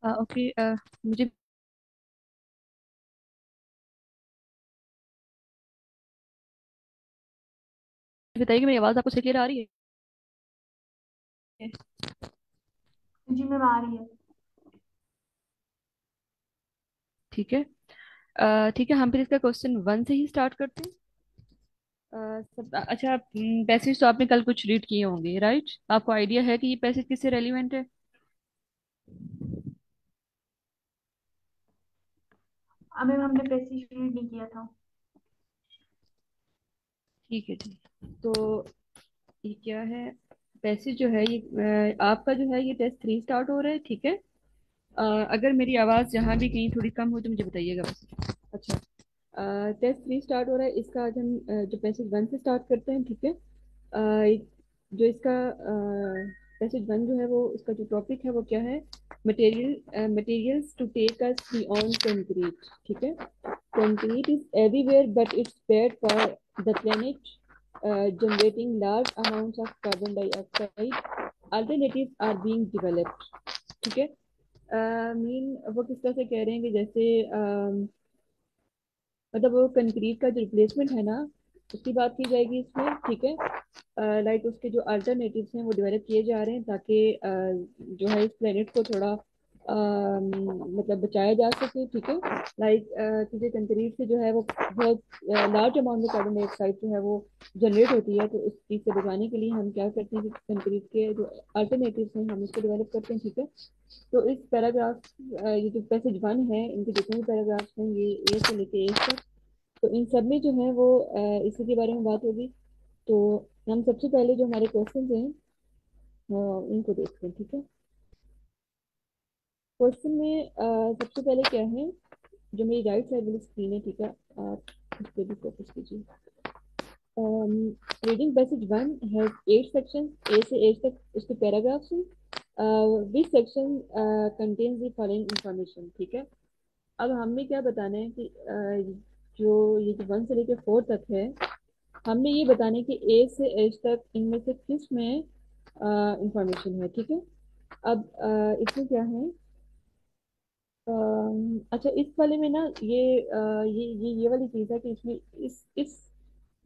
Okay. मुझे बताइए कि मेरी आवाज़ आपको सही क्लियर आ रही है? जी मैम आ रही है। ठीक है। ठीक है, हम फिर इसका क्वेश्चन वन से ही स्टार्ट करते हैं। अच्छा, पैसेज तो आपने कल कुछ रीड किए होंगे, राइट? आपको आइडिया है कि ये पैसेज किससे रेलिवेंट है? मैम हमने पैसेज रीड नहीं किया था। ठीक है, ठीक। तो ये क्या है? पैसेज जो है ये आपका जो है ये टेस्ट थ्री स्टार्ट हो रहा है, ठीक है। अगर मेरी आवाज़ जहाँ भी कहीं थोड़ी कम हो तो मुझे बताइएगा बस। अच्छा। टेस्ट थ्री स्टार्ट हो रहा है, इसका आज हम जो पैसेज वन से स्टार्ट करते हैं, ठीक है। जो इसका पैसेज वन जो है वो इसका जो टॉपिक है वो क्या है? Materials to take us beyond concrete, ठीक है। Concrete is everywhere but it's bad for the planet, generating large amounts of carbon dioxide. Alternatives are being developed, ठीक है। मीन वो किस तरह से कह रहे हैं कि जैसे मतलब वो कंक्रीट का जो रिप्लेसमेंट है ना, उसकी बात की जाएगी इसमें, ठीक है। लाइक उसके जो अल्टरनेटिव्स हैं वो डेवलप किए जा रहे हैं ताकि जो है इस प्लेनेट को थोड़ा मतलब बचाया जा सके, ठीक है। लाइक क्योंकि कंक्रीट से जो है वो बहुत लार्ज अमाउंट में कार्बन डाइऑक्साइड जो है वो जनरेट होती है, तो उस चीज़ से बचाने के लिए हम क्या करते हैं कि कंक्रीट के जो अल्टरनेटिव्स हैं हम उसको डेवलप करते हैं, ठीक है। तो इस पैराग्राफ ये जो पैसेज वन है इनके जितने भी पैराग्राफ्स हैं ये ए से लेके एट तक, तो इन सब में जो है वो इसी के बारे में बात होगी। तो हम सबसे पहले जो हमारे क्वेश्चन हैं इनको देखते हैं, ठीक है। क्वेश्चन में सबसे पहले क्या है? जो मेरी राइट साइड वाली स्क्रीन है, ठीक है, आप इस पे भी फोकस कीजिए। Reading passage one has eight section, A से एट तक उसके पैराग्राफ्स हैं। This section contains the following information, ठीक है। अब हमें क्या बताना है कि जो ये जो वन से लेकर फोर तक है, हमने ये बताने कि ए से एच तक इनमें से किस में इंफॉर्मेशन है, ठीक है। अब इसमें क्या है? अच्छा, इस वाले में ना ये वाली चीज़ है कि इसमें इस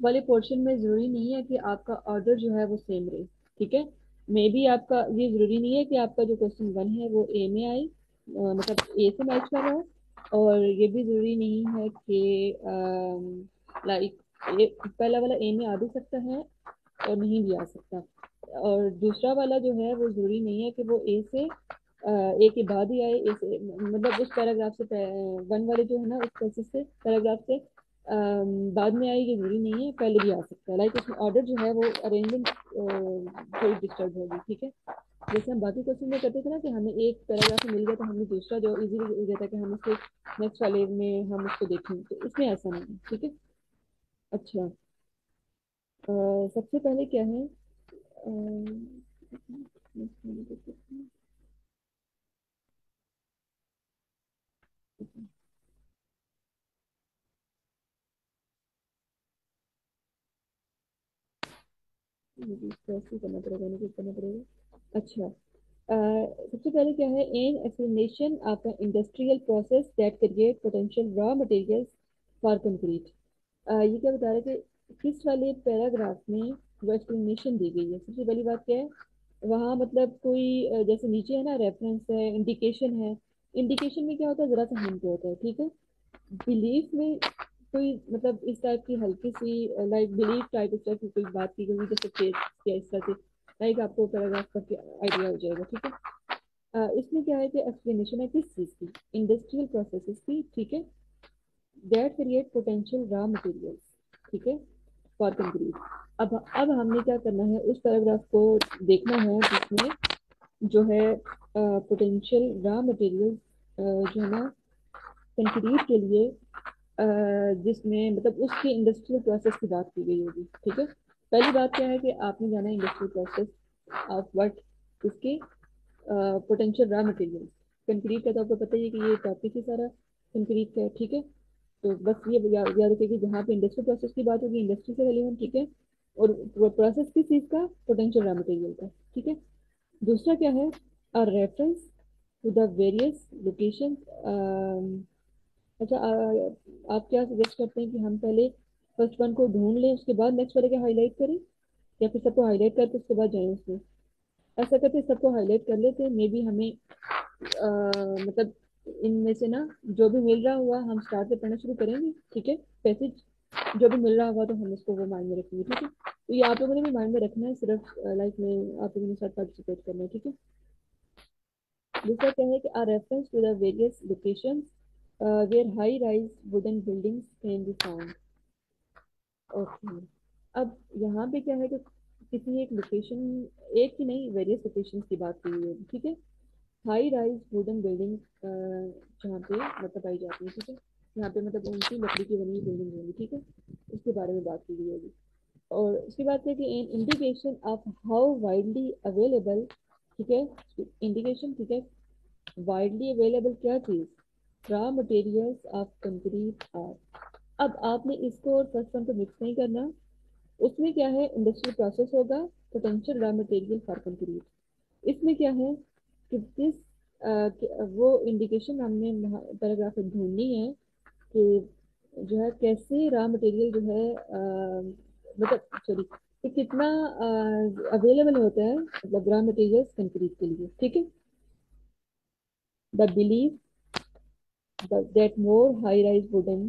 वाले पोर्शन में जरूरी नहीं है कि आपका ऑर्डर जो है वो सेम रहे, ठीक है। मे बी आपका ये जरूरी नहीं है कि आपका जो क्वेश्चन वन है वो ए में आए, मतलब ए से मैच कर रहा हो। और ये भी जरूरी नहीं है कि लाइक पहला वाला ए में आ भी सकता है और नहीं भी आ सकता। और दूसरा वाला जो है वो जरूरी नहीं है कि वो ए से ए के बाद ही आए, ए से मतलब उस पैराग्राफ से वन वाले जो है ना उस पैसेज से पैराग्राफ से बाद में आए, ये जरूरी नहीं है, पहले भी आ सकता है। लाइक उसमें ऑर्डर जो है वो अरेंजमेंट थोड़ी डिस्टर्ब होगी, ठीक है। जैसे हम बाकी क्वेश्चन में करते थे ना कि हमें एक पैराग्राफ में मिल गया तो हमें दूसरा जो इजीली हो जाता है कि हम उसको नेक्स्ट वाले में हम उसको देखें, तो इसमें ऐसा नहीं है, ठीक है। अच्छा। सबसे पहले क्या है? कैसे करना पड़ेगा, मुझे करना पड़ेगा। अच्छा। सबसे पहले क्या है? An explanation of an industrial process that create potential raw materials for concrete. ये क्या बता रहे थे? किस वाले पैराग्राफ में वो एक्सप्लेनेशन दी गई है? सबसे पहली बात क्या है? वहाँ मतलब कोई जैसे नीचे है ना रेफरेंस है, इंडिकेशन है। इंडिकेशन में क्या होता है? जरा सा हिंट होता है, ठीक है। बिलीफ में कोई मतलब इस टाइप की हल्की सी लाइक बिलीफ टाइप इस टाइप की कोई बात की गई जैसे केस या इस तरह से, लाइक आपको पैराग्राफ का आइडिया हो जाएगा, ठीक है। इसमें क्या है कि एक्सप्लेनेशन है किस चीज की? इंडस्ट्रियल प्रोसेसेस की, ठीक है। That create potential raw materials, ठीक है, फॉर कंक्रीट। अब हमने क्या करना है? उस पैराग्राफ को देखना है जिसमें जो है पोटेंशियल रॉ मटेरियल्स जो है ना कंक्रीट के लिए जिसमें मतलब उसकी इंडस्ट्रियल प्रोसेस की बात की गई होगी, ठीक है। पहली बात क्या है कि आपने जाना है इंडस्ट्रियल प्रोसेस ऑफ व्हाट, इसके पोटेंशियल रॉ मटेरियल। कंक्रीट का तो आपको पता ही है कि ये टॉपिक ही सारा कंक्रीट का है, ठीक है। तो बस ये याद रखिए कि जहाँ पे इंडस्ट्रियल प्रोसेस की बात होगी इंडस्ट्री से रिलेवेंट, ठीक है। और प्रोसेस किस चीज का? पोटेंशियल रॉ मटेरियल का, ठीक है। दूसरा क्या है? A reference to the various location. अच्छा, आप क्या सजेस्ट करते हैं कि हम पहले फर्स्ट वन को ढूंढ लें, उसके बाद नेक्स्ट वाले का हाईलाइट करें, या फिर सबको हाईलाइट करके उसके बाद जाएं उसमें? ऐसा करते हैं, सबको हाईलाइट कर लेते हैं, मे बी हमें मतलब इनमें से ना जो भी मिल रहा हुआ हम स्टार्ट से पढ़ना शुरू करेंगे, ठीक है? पैसेज जो भी मिल रहा होगा तो हम उसको वो माइंड में रखेंगे, ठीक है? तो ये आप लोगों ने भी माइंड में रखना है, सिर्फ लाइक में आप लोगों ने साथ पार्टिसिपेट करना है, ठीक है? दूसरा क्या है कि are reference to the various locations where high rise wooden buildings can be found. Okay. अब यहाँ पे क्या है कि किसी एक लोकेशन, एक ही नहीं वेरियस लोकेशंस की बात की हुई है, ठीक है? हाई राइज वुडन बिल्डिंग जहाँ पे मतलब पाई जाती है, ठीक है? यहाँ पे मतलब ऊंची लकड़ी की बनी हुई बिल्डिंग होगी, ठीक है? इसके बारे में बात की गई होगी। और उसके बाद है कि an indication of how widely available, ठीक है? इंडिकेशन, ठीक है? वाइडली अवेलेबल क्या चीज? Raw materials of concrete are. अब आपने इसको और फर्स्ट वन को मिक्स नहीं करना। उसमें क्या है, इंडस्ट्रियल प्रोसेस होगा, potential raw material for concrete. इसमें क्या है कि वो इंडिकेशन हमने पैराग्राफ में ढूंढनी है कि जो है कैसे रॉ मटेरियल जो है मतलब सॉरी, कि कितना अवेलेबल होता है मतलब रॉ मटेरियल्स कंक्रीट के लिए, ठीक है? The believe that more high-rise wooden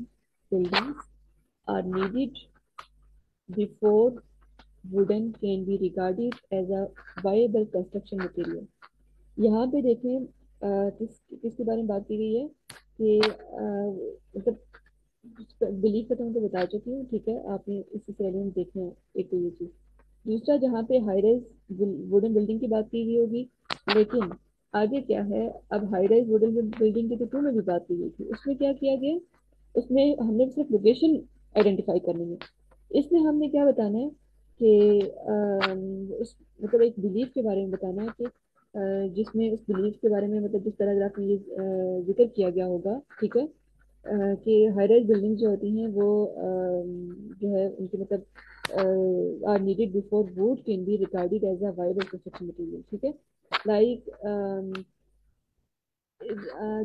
buildings are needed before wooden can be regarded as a viable construction material। यहाँ पे देखें किसके बारे में बात की गई है कि मतलब बिलीव का तो मैं तो बता चुकी हूँ, ठीक है? आपने इसी श्रेणी में देखना है, एक तो ये चीज। दूसरा, जहाँ पे हाई राइज वुडन बिल्डिंग की बात की गई होगी, लेकिन आगे क्या है, अब हाई राइज वुडन बिल्डिंग की तो टू में भी बात की गई थी, उसमें क्या किया गया? उसमें हमने सिर्फ लोकेशन आइडेंटिफाई करनी है। इसमें हमने क्या बताना है कि उस मतलब एक बिलीफ के बारे में बताना है कि जिसमें उस बिलीफ के बारे में मतलब जिस पैराग्राफ में ये जिक्र किया गया होगा, ठीक है? कि हाई राइज बिल्डिंग जो होती हैं वो जो है उनकी मतलब are needed before wood can be regarded as a viable construction material, ठीक है? लाइक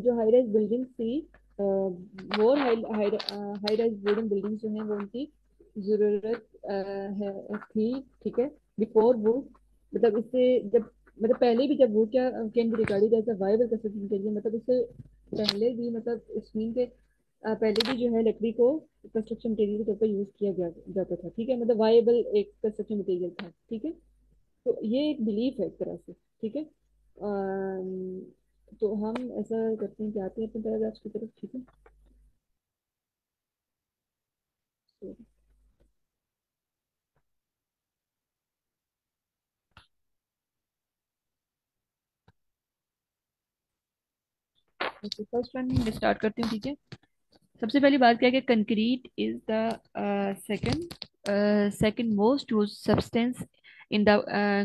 जो हाई राइज बिल्डिंग थी, more high rise building building जो है वो उनकी जरूरत थी, ठीक है? बिफोर वुड, मतलब इससे जब मतलब पहले भी जब वुड क्या can be regarded as a viable construction material, मतलब इससे पहले भी मतलब इस मीन के पहले भी जो है लकड़ी को कंस्ट्रक्शन मटेरियल के तौर पर यूज किया गया जाता था, ठीक है? मतलब वायबल एक कंस्ट्रक्शन मटेरियल था, ठीक है? तो ये एक बिलीफ है एक तरह से, ठीक है? तो हम ऐसा करते हैं कि आते हैं अपने पैराग्राफ की तरफ, ठीक है? तो फर्स्ट वन स्टार्ट करते हैं, ठीक है? सबसे पहली बात क्या है कि concrete is the second most use substance in the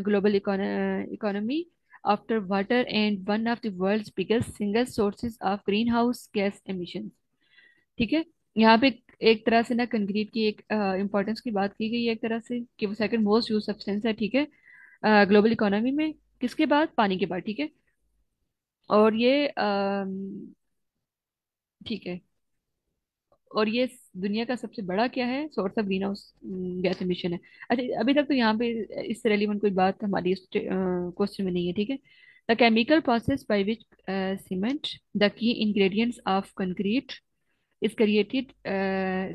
global economy after water and one of the world's biggest single sources of greenhouse gas emission, ठीक है? यहाँ पे एक तरह से ना कंक्रीट की एक इम्पोर्टेंस की बात की गई है, एक तरह से कि वो सेकंड मोस्ट यूज सब्सटेंस है, ठीक है? ग्लोबल इकोनॉमी में किसके बाद? पानी के बाद, ठीक है? और ये ठीक है। और ये दुनिया का सबसे बड़ा क्या है, source of greenhouse gas emission है। अच्छा, अभी तक तो यहाँ पे इससे रेलिवेंट कोई बात हमारी इस क्वेश्चन में नहीं है, ठीक है? The chemical process by which cement the key ingredients of concrete is created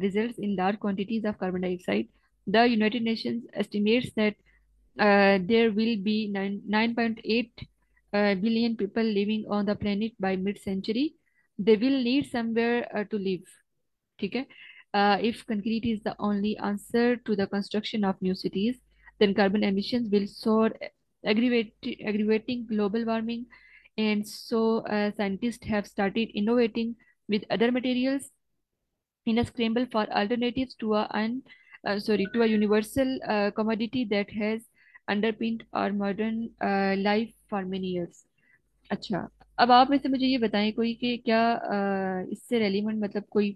results in large quantities of carbon dioxide. The United Nations estimates that there will be 9.8 billion people living on the planet by mid-century. They will need somewhere to live. ठीक है? If concrete is the only answer to the construction of new cities, then carbon emissions will soar, aggravating global warming. And so scientists have started innovating with other materials in a scramble for alternatives to to a universal commodity that has underpinned our modern life for many years। अच्छा, अब आप में से मुझे ये बताएं कोई कि क्या इससे रेलिवेंट मतलब कोई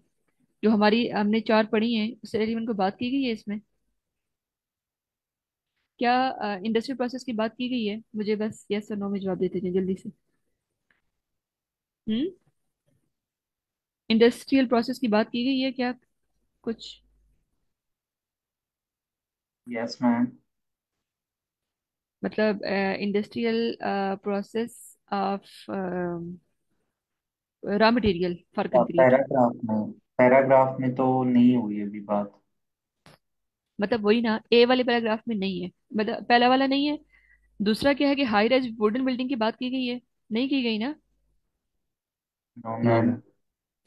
जो हमारी हमने चार पढ़ी हैं उससे रेलिवेंट को बात की गई है इसमें? क्या इंडस्ट्रियल प्रोसेस की बात की गई है? मुझे बस यस और नो में जवाब देते जाएं जल्दी से। हम्म। इंडस्ट्रियल प्रोसेस की बात की गई है क्या कुछ? Yes ma'am. मतलब industrial process of raw material for concrete. Paragraph में तो नहीं हुई अभी बात। मतलब वही ना, ए वाले पैराग्राफ में नहीं है, मतलब पहला वाला नहीं है। दूसरा क्या है कि हाई राइज वुडन बिल्डिंग की बात की गई है? नहीं की गई ना? No ma'am.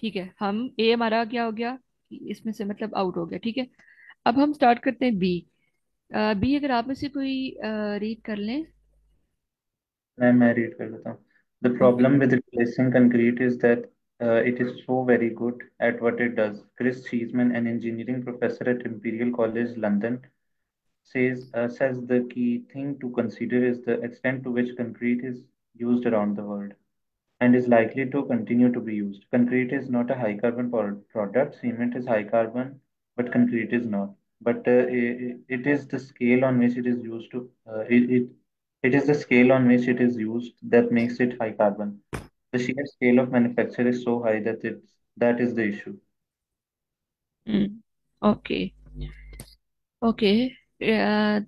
ठीक है, हम ए हमारा क्या हो गया, इसमें से मतलब आउट हो गया, ठीक है। अब हम स्टार्ट करते हैं बी। बी अगर आप में से कोई रीड कर लें। मैं रीड कर लेता हूँ। The okay. Problem with replacing concrete is that it is so very good at what it does. Chris Cheeseman, an engineering professor at Imperial College London, says the key thing to consider is the extent to which concrete is used around the world and is likely to continue to be used. Concrete is not a high carbon product. Cement is high carbon, but concrete is not. But it is the scale on which it is used to it is the scale on which it is used that makes it high carbon. The sheer scale of manufacture is so high that is the issue. Okay. Okay.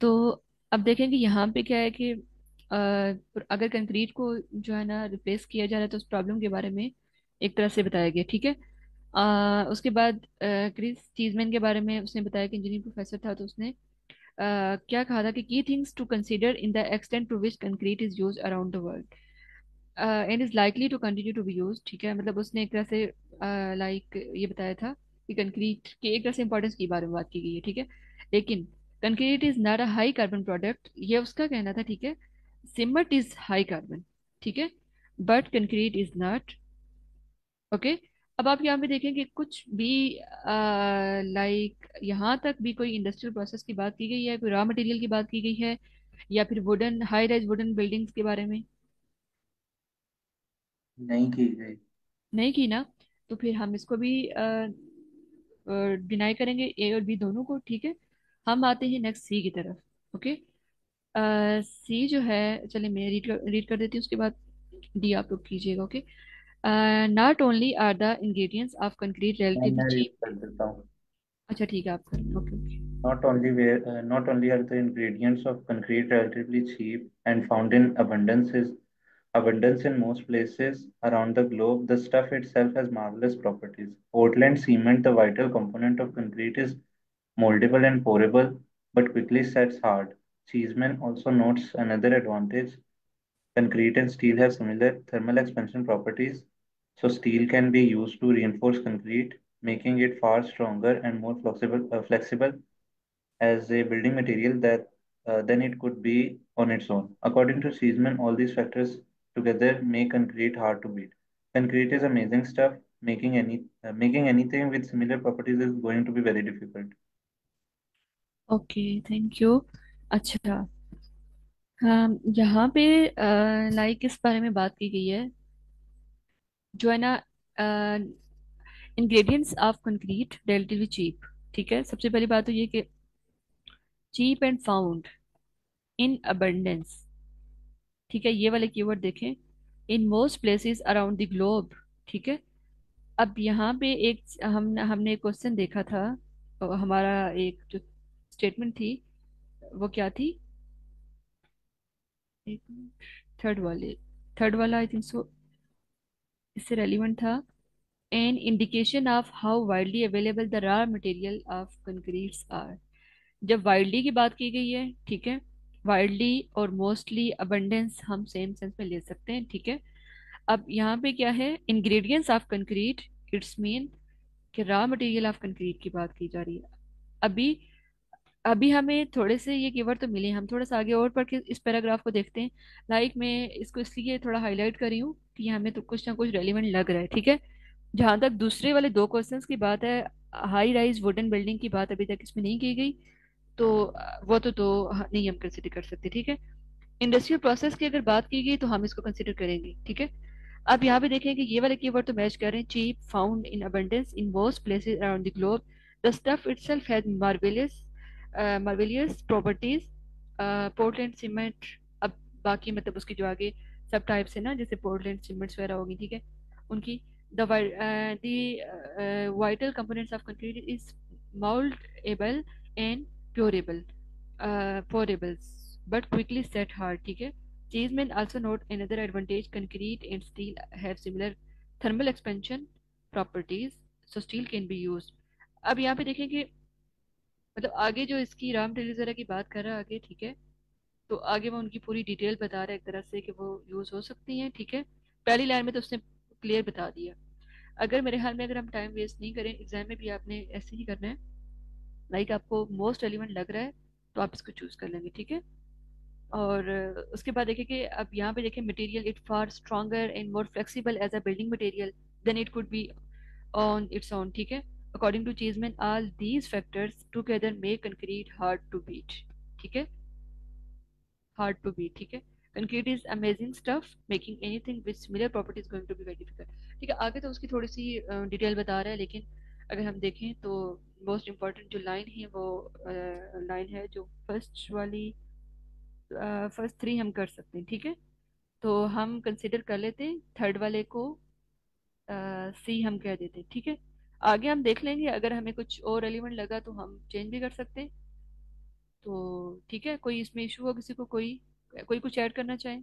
तो अब देखें कि यहाँ पे क्या है कि अगर कंक्रीट को जो है ना रिप्लेस किया जा रहा है तो उस प्रॉब्लम के बारे में एक तरह से बताया गया, ठीक है। उसके बाद क्रिस चीजमैन के बारे में उसने बताया कि इंजीनियरिंग प्रोफेसर था, तो उसने क्या कहा था कि key things to consider in the extent to which concrete is use around the world and is likely to continue to be use, ठीक है। मतलब उसने एक तरह से लाइक ये बताया था कि कंक्रीट की एक तरह से इंपॉर्टेंस के बारे में बात की गई है, ठीक है। लेकिन concrete is not a high carbon product, ये उसका कहना था, ठीक है। सिमट इज हाई कार्बन, ठीक है, but concrete is not. Okay. अब आप यहाँ पे देखें कि कुछ भी लाइक यहाँ तक भी कोई इंडस्ट्रियल प्रोसेस की बात की गई है, कोई रॉ मटेरियल की बात की गई है, या फिर wooden high rise wooden buildings के बारे में? नहीं की गई। नहीं की ना? तो फिर हम इसको भी डिनाई करेंगे, ए और बी दोनों को, ठीक है। हम आते हैं नेक्स्ट सी की तरफ। ओके। सी जो है, चलिए मैं रीड कर देती हूँ, उसके बाद डी आप लोग कीजिएगा। Okay. Not only are the ingredients of concrete relatively मैं रीड चीप। कर देता हूँ। अच्छा ठीक है, आप करें। Okay okay. Not only are the ingredients of concrete relatively cheap and found in abundance in most places around the globe, the stuff itself has marvelous properties. Portland cement, the vital component of concrete, is moldable and pourable, but quickly sets hard. Cheeseman also notes another advantage. Concrete and steel have similar thermal expansion properties, so steel can be used to reinforce concrete, making it far stronger and more flexible as a building material than it could be on its own. According to Seisman, all these factors together make concrete hard to beat. Concrete is amazing stuff. Making anything with similar properties is going to be very difficult. Okay, thank you. अच्छा। हाँ, यहाँ पे like इस बारे में बात की गई है, जो है ना, ingredients of concrete relatively cheap, ठीक है। सबसे पहली बात तो ये कि cheap and found in abundance, ठीक है। ये वाले कीवर्ड देखें, in most places around the globe, ठीक है। अब यहाँ पे एक हमने एक क्वेश्चन देखा था, और हमारा एक जो स्टेटमेंट थी वो क्या थी, एक थर्ड वाले, थर्ड वाला आई थिंक सो इससे रेलिवेंट था। An indication of how widely available the raw material of concretes are. जब वाइडली की बात की गई है, ठीक है, वाइडली और मोस्टली अबंडेंस हम सेम सेंस में ले सकते हैं, ठीक है। अब यहाँ पे क्या है, ingredients of concrete, it's mean कि रॉ मटेरियल ऑफ कंक्रीट की बात की जा रही है। अभी अभी हमें थोड़े से ये कीवर्ड तो मिले, हम थोड़ा सा आगे और पढ़ के इस पैराग्राफ को देखते हैं। लाइक मैं इसको इसलिए थोड़ा हाईलाइट कर रही हूँ कि हमें तो कुछ ना कुछ रेलिवेंट लग रहा है, ठीक है। जहां तक दूसरे वाले दो क्वेश्चंस की बात है, हाई राइज वुडन बिल्डिंग की बात अभी तक इसमें नहीं की गई, तो वो तो नहीं हम कंसिडर कर सकते, ठीक है। इंडस्ट्रियल प्रोसेस की अगर बात की गई तो हम इसको कंसिडर करेंगे, ठीक है। अब यहाँ पे देखें कि ये वाले कीवर्ड तो मैच कर रहे हैं, cheap, found in abundance in most places around the globe, the stuff itself has marvellous properties, Portland cement. अब बाकी मतलब उसकी जो आगे सब टाइप्स है ना, जैसे पोर्टलैंड सीमेंट्स वगैरह होगी, ठीक है, उनकी the vital components of concrete is moldable and curable, porables, but quickly set hard. ठीक है. Cheeseman also note another advantage: concrete and steel have similar thermal expansion properties, so steel can be used. अब यहाँ पे देखें कि मतलब आगे जो इसकी रॉ मटेरियल वगैरह की बात कर रहा है आगे, ठीक है. तो आगे वो उनकी पूरी डिटेल बता रहा है एक तरह से कि वो यूज हो सकती हैं. ठीक है. पहली लाइन में तो उसने क्लियर बता दिया. अगर मेरे ख्याल में अगर हम टाइम वेस्ट नहीं करें, एग्जाम में भी आपने ऐसे ही करना है, लाइक आपको मोस्ट रेलिवेंट लग रहा है तो आप इसको चूज कर लेंगे. ठीक है. और उसके बाद देखिए कि अब यहाँ पे देखिए material it far stronger and more flexible as a building material than it could be on its own. ठीक है. According to Cheeseman all these factors together make concrete hard to beat. ठीक है. Hard to beat. ठीक है. Concrete is amazing stuff making anything with similar properties going to be very difficult. ठीक है. आगे तो उसकी थोड़ी सी डिटेल बता रहा है, लेकिन अगर हम देखें तो मोस्ट इम्पॉर्टेंट जो लाइन है वो लाइन है जो फर्स्ट वाली, फर्स्ट थ्री हम कर सकते हैं. ठीक है. तो हम कंसिडर कर लेते हैं थर्ड वाले को सी हम कह देते हैं. ठीक है. आगे हम देख लेंगे, अगर हमें कुछ और रेलिवेंट लगा तो हम चेंज भी कर सकते हैं. तो ठीक है. कोई इसमें इशू हो किसी को, कोई कोई कुछ ऐड करना चाहे?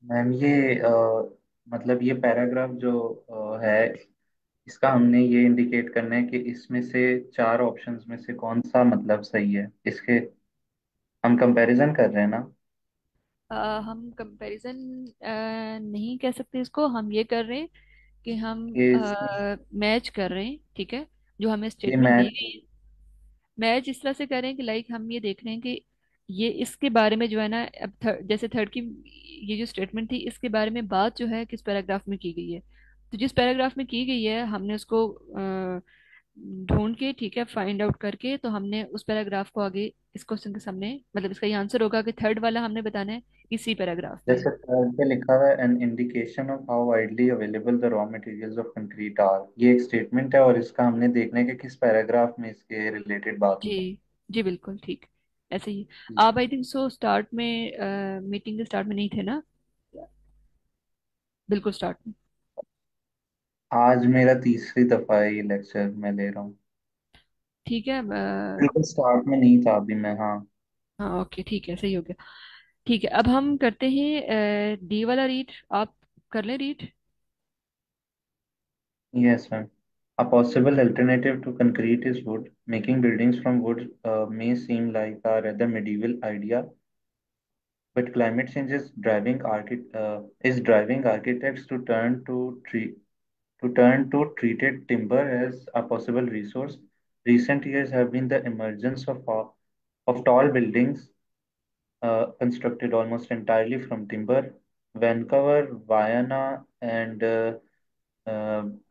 मैम ये मतलब ये पैराग्राफ जो है, इसका हमने ये इंडिकेट करना है कि इसमें से चार ऑप्शंस में से कौन सा मतलब सही है, इसके हम कंपैरिजन कर रहे हैं ना। हम कंपैरिजन नहीं कह सकते इसको, हम ये कर रहे हैं कि हम कि इसमें मैच कर रहे हैं. ठीक है. जो हमें ये स्टेटमेंट दी मैच, गई, मैच इस तरह से करें कि लाइक हम ये देख रहे हैं कि ये इसके बारे में जो है ना, अब जैसे थर्ड की ये जो स्टेटमेंट थी इसके बारे में बात जो है किस पैराग्राफ में की गई है. तो जिस पैराग्राफ में की गई है हमने उसको ढूंढ के, ठीक है, फाइंड आउट करके, तो हमने उस पैराग्राफ को आगे इस क्वेश्चन के सामने, मतलब इसका ये आंसर होगा कि थर्ड वाला हमने बताना है इसी पैराग्राफ में है. जैसे थर्ड पे लिखा हुआ है an indication of how widely available the raw materials of concrete are, ये एक स्टेटमेंट है और इसका हमने देखना है कि किस पैराग्राफ में इसके रिलेटेड बात जी. हुई जी बिल्कुल ठीक. ऐसे ही. है। आप आई थिंक सो स्टार्ट में मीटिंग के स्टार्ट में नहीं थे ना? बिल्कुल स्टार्ट में. आज मेरा तीसरी दफा है ये लेक्चर मैं ले रहा हूँ। ठीक है. बिल्कुल स्टार्ट में नहीं था अभी मैं, हाँ। हाँ ओके ठीक है, सही हो गया. ठीक है. अब हम करते हैं डी वाला रीड. आप कर लें read. Yes, ma'am. A possible alternative to concrete is wood. Making buildings from wood may seem like a rather medieval idea, but climate change is driving architects to turn to treated timber as a possible resource. Recent years have been the emergence of tall buildings constructed almost entirely from timber. Vancouver, Vienna, and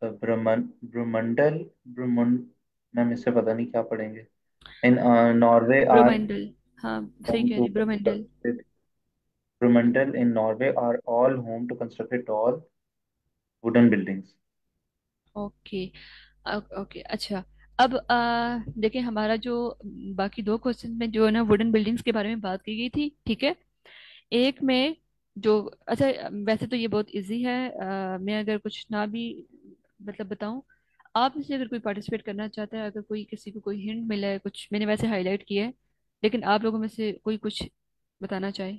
Brumunddal Brumund ma'am इससे पता नहीं क्या पढ़ेंगे, इन Norway are ब्रोमेंडल. हाँ सही home कह to रही, ब्रोमेंडल. constructed Brumandal in Norway are all home to constructed tall wooden buildings. Okay. Okay अच्छा. अब देखिए हमारा जो बाकी दो क्वेश्चन में जो है ना वुडन बिल्डिंग्स के बारे में बात की गई थी. ठीक है. एक में जो, अच्छा, वैसे तो ये बहुत इजी है. मैं अगर कुछ ना भी मतलब बताऊं, आप में से अगर कोई पार्टिसिपेट करना चाहता है, अगर कोई किसी को कोई हिंट मिला है, कुछ मैंने वैसे हाईलाइट किया है, लेकिन आप लोगों में से कोई कुछ बताना चाहे.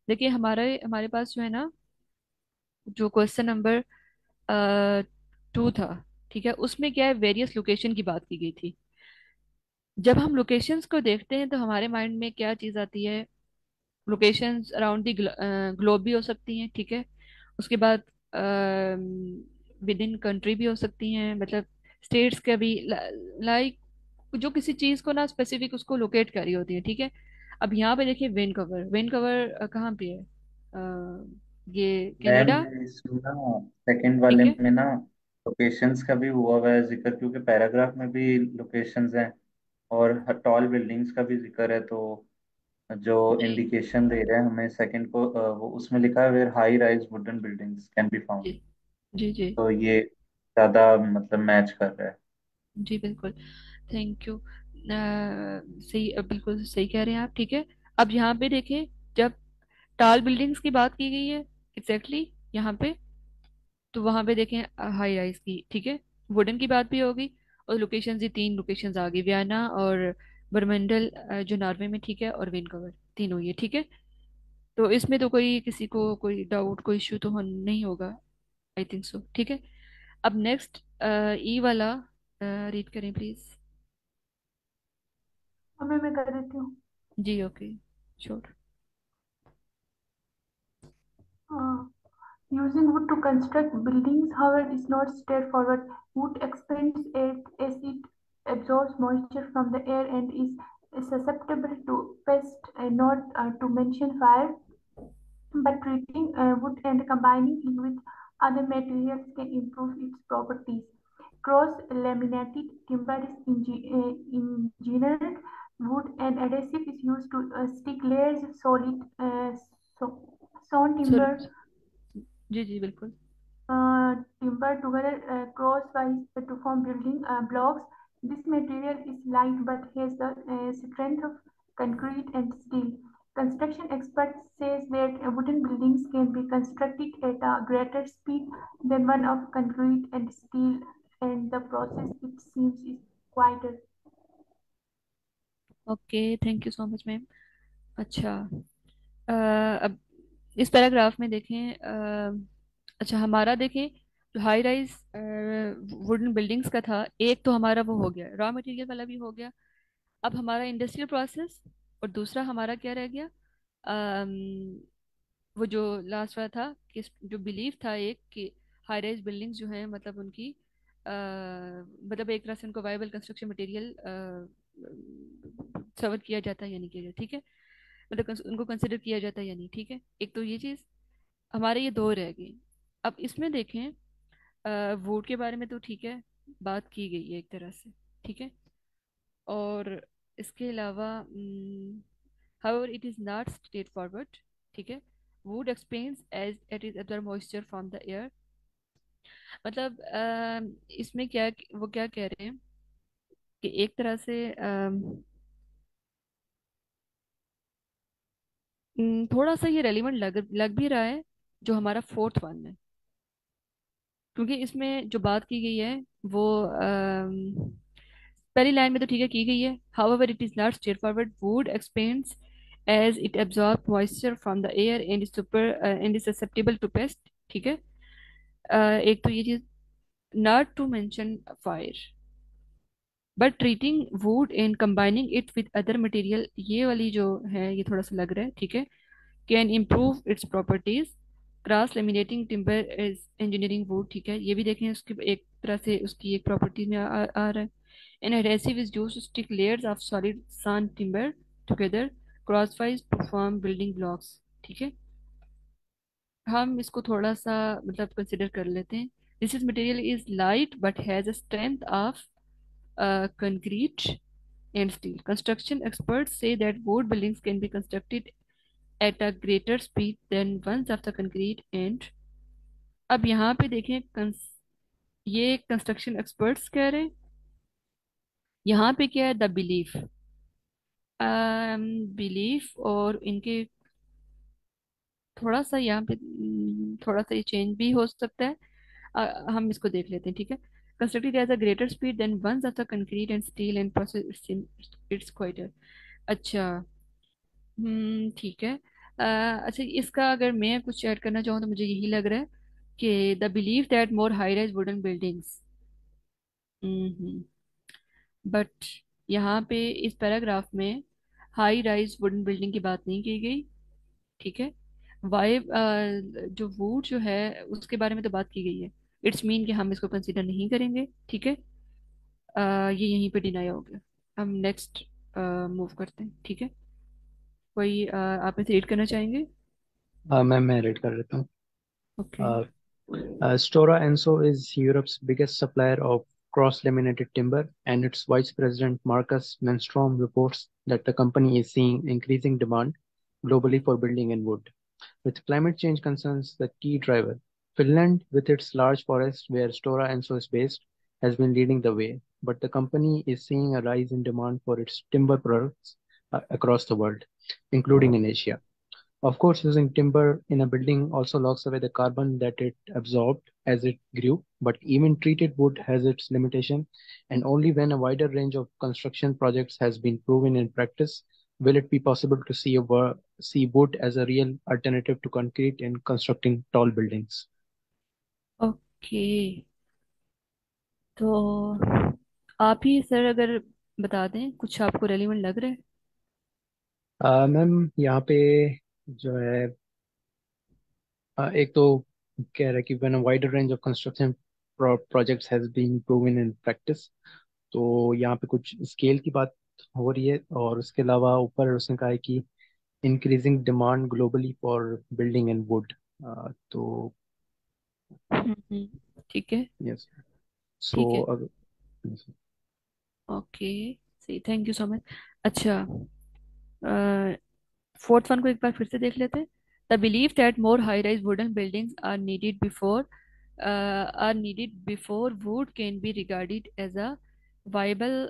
देखिए हमारे हमारे पास जो है ना, जो क्वेश्चन नंबर 2 था, ठीक है, उसमें क्या है, वेरियस लोकेशन की बात की गई थी. जब हम लोकेशंस को देखते हैं तो हमारे माइंड में क्या चीज़ आती है? लोकेशंस अराउंड दी ग्लोब भी हो सकती हैं. ठीक है. उसके बाद विद इन कंट्री भी हो सकती हैं, मतलब स्टेट्स का भी, लाइक जो किसी चीज़ को ना स्पेसिफिक उसको लोकेट कर रही होती है. ठीक है. अब यहाँ पे देखिए वेन कवर कहाँ पे है? ये मैम कनाडा. इसमें ना सेकंड वाले ठीक है. में ना लोकेशंस का भी हुआ हुआ है जिक्र, क्योंकि पैराग्राफ में भी लोकेशंस हैं और टॉल बिल्डिंग्स का भी जिक्र है, तो जो जी. इंडिकेशन दे रहे हैं हमें सेकंड को, वो उसमें लिखा है where high rise wooden buildings can be जी. फाउंड। जी. जी. तो ये ज्यादा मतलब मैच कर रहा है। जी बिल्कुल. Thank you. सही, बिल्कुल सही कह रहे हैं आप. ठीक है. अब यहाँ पे देखें, जब टाल बिल्डिंग्स की बात की गई है एग्जैक्टली यहाँ पे, तो वहां पे देखें हाई राइज की, ठीक है, वुडन की बात भी होगी। और लोकेशन, ये तीन लोकेशंस आ गई, वियना और बरमंडल जो नॉर्वे में, ठीक है, और वैनकूवर, तीनों ये, ठीक है। तो इसमें तो कोई किसी को कोई डाउट, कोई इशू तो नहीं होगा, आई थिंक सो, ठीक है। अब नेक्स्ट ई वाला रीड करें प्लीज। मैं कर देती हूँ। जी okay, sure. Using wood to construct buildings, however, is not straightforward. Wood expands as it absorbs moisture from the air and is susceptible to pests, not to mention fire. But treating wood and combining it with other materials can improve its properties. Cross-laminated timber is engineered wood and adhesive is used to stick layers of solid sawn sir, timber जी जी बिल्कुल। timber together crosswise to form building blocks. This material is light but has the strength of concrete and steel. Construction experts say that wooden buildings can be constructed at a greater speed than one of concrete and steel, and the process it seems is quieter. Okay, thank you so much ma'am. अच्छा, अब इस paragraph में देखें, अच्छा हमारा देखें, जो high rise wooden buildings का था, एक तो हमारा वो हो गया, रॉ मटेरियल वाला भी हो गया। अब हमारा इंडस्ट्रियल प्रोसेस, और दूसरा हमारा क्या रह गया, अम, वो जो लास्ट वाला था कि जो बिलीफ था एक कि हाई राइज बिल्डिंग्स जो हैं, मतलब उनकी मतलब एक तरह से उनको वायबल कंस्ट्रक्शन मटेरियल सर्व किया जाता है या नहीं किया जाता, ठीक है, मतलब उनको कंसिडर किया जाता है या नहीं, ठीक है। एक तो ये चीज़, हमारे ये दो रह गए। अब इसमें देखें, वोट के बारे में तो ठीक है, बात की गई है एक तरह से, ठीक है। और इसके अलावा however it is not straightforward, ठीक है, wood expands as it is absorb moisture from the air, मतलब इसमें क्या, वो क्या कह रहे हैं कि एक तरह से थोड़ा सा ये रेलिवेंट लग भी रहा है, जो हमारा फोर्थ वन है, क्योंकि इसमें जो बात की गई है वो पहली लाइन में तो ठीक है की गई है, however it is not straightforward, wood expands as it absorbs moisture from the air and is susceptible to pest, ठीक है। एक तो ये चीज, not to mention fire, but treating wood and combining it with other material, ये वाली जो है ये थोड़ा सा लग रहा है, ठीक है, can improve its properties. Cross laminating timber is engineering wood, ठीक है, ये भी देखें उसकी एक तरह से उसकी एक प्रॉपर्टी में आ रहा है। An adhesive is used to stick layers of solid sawn timber together crosswise to form building blocks, ठीक है। हम इसको थोड़ा सा मतलब कंसिडर कर लेते हैं। This is material is light but has a strength of concrete and steel. Construction experts say that wood buildings can be constructed at a greater speed than ones of the concrete and, अब यहाँ पे देखें ये construction experts कह रहे हैं, यहाँ पे क्या है, द बिलीफ, बिलीफ और इनके थोड़ा सा यहाँ पे थोड़ा सा ये चेंज भी हो सकता है। हम इसको देख लेते हैं, ठीक है। Constructed as a greater speed than ones of the concrete and steel and process it's quite, अच्छा, ठीक है। अच्छा, इसका अगर मैं कुछ ऐड करना चाहूँ तो मुझे यही लग रहा है कि the believe that more high rise wooden buildings, but यहाँ पे इस पैराग्राफ में हाई राइज वुडन बिल्डिंग की बात नहीं की गई, ठीक है। वाई जो वुड जो है उसके बारे में तो बात की गई है, इट्स मीन कि हम इसको कंसीडर नहीं करेंगे, ठीक है। ये यहीं पे डिनाई हो गया। हम नेक्स्ट मूव करते हैं, ठीक है। कोई आप इसे रीड करना चाहेंगे? मैं रेड कर लेता हूँ। Okay. Stora Enso is Europe's biggest supplier of cross-laminated timber, and its vice president Marcus Menstrom reports that the company is seeing increasing demand globally for building and wood, with climate change concerns the key driver. Finland, with its large forest where Stora Enso is based, has been leading the way, but the company is seeing a rise in demand for its timber products across the world. including in Asia. Of course, using timber in a building also locks away the carbon that it absorbed as it grew, but even treated wood has its limitation, and only when a wider range of construction projects has been proven in practice will it be possible to see wood as a real alternative to concrete in constructing tall buildings. Okay, तो आप ही sir अगर बता दें कुछ आपको relevant लग रहा है। मैम यहाँ पे जो है एक तो कह रहा है कि when a wider range of construction projects has been proven in practice, तो यहाँ पे कुछ स्केल की बात हो रही है, और उसके अलावा ऊपर उसने कहा है कि increasing demand globally for building and wood. तो ठीक है। यस, सो ठीक है। अगर yes, ओके, सही, थैंक यू सो मच। अच्छा, फोर्थ वन को एक बार फिर से देख लेते हैं। The believe that more high rise wooden buildings are needed before wood can be regarded as a viable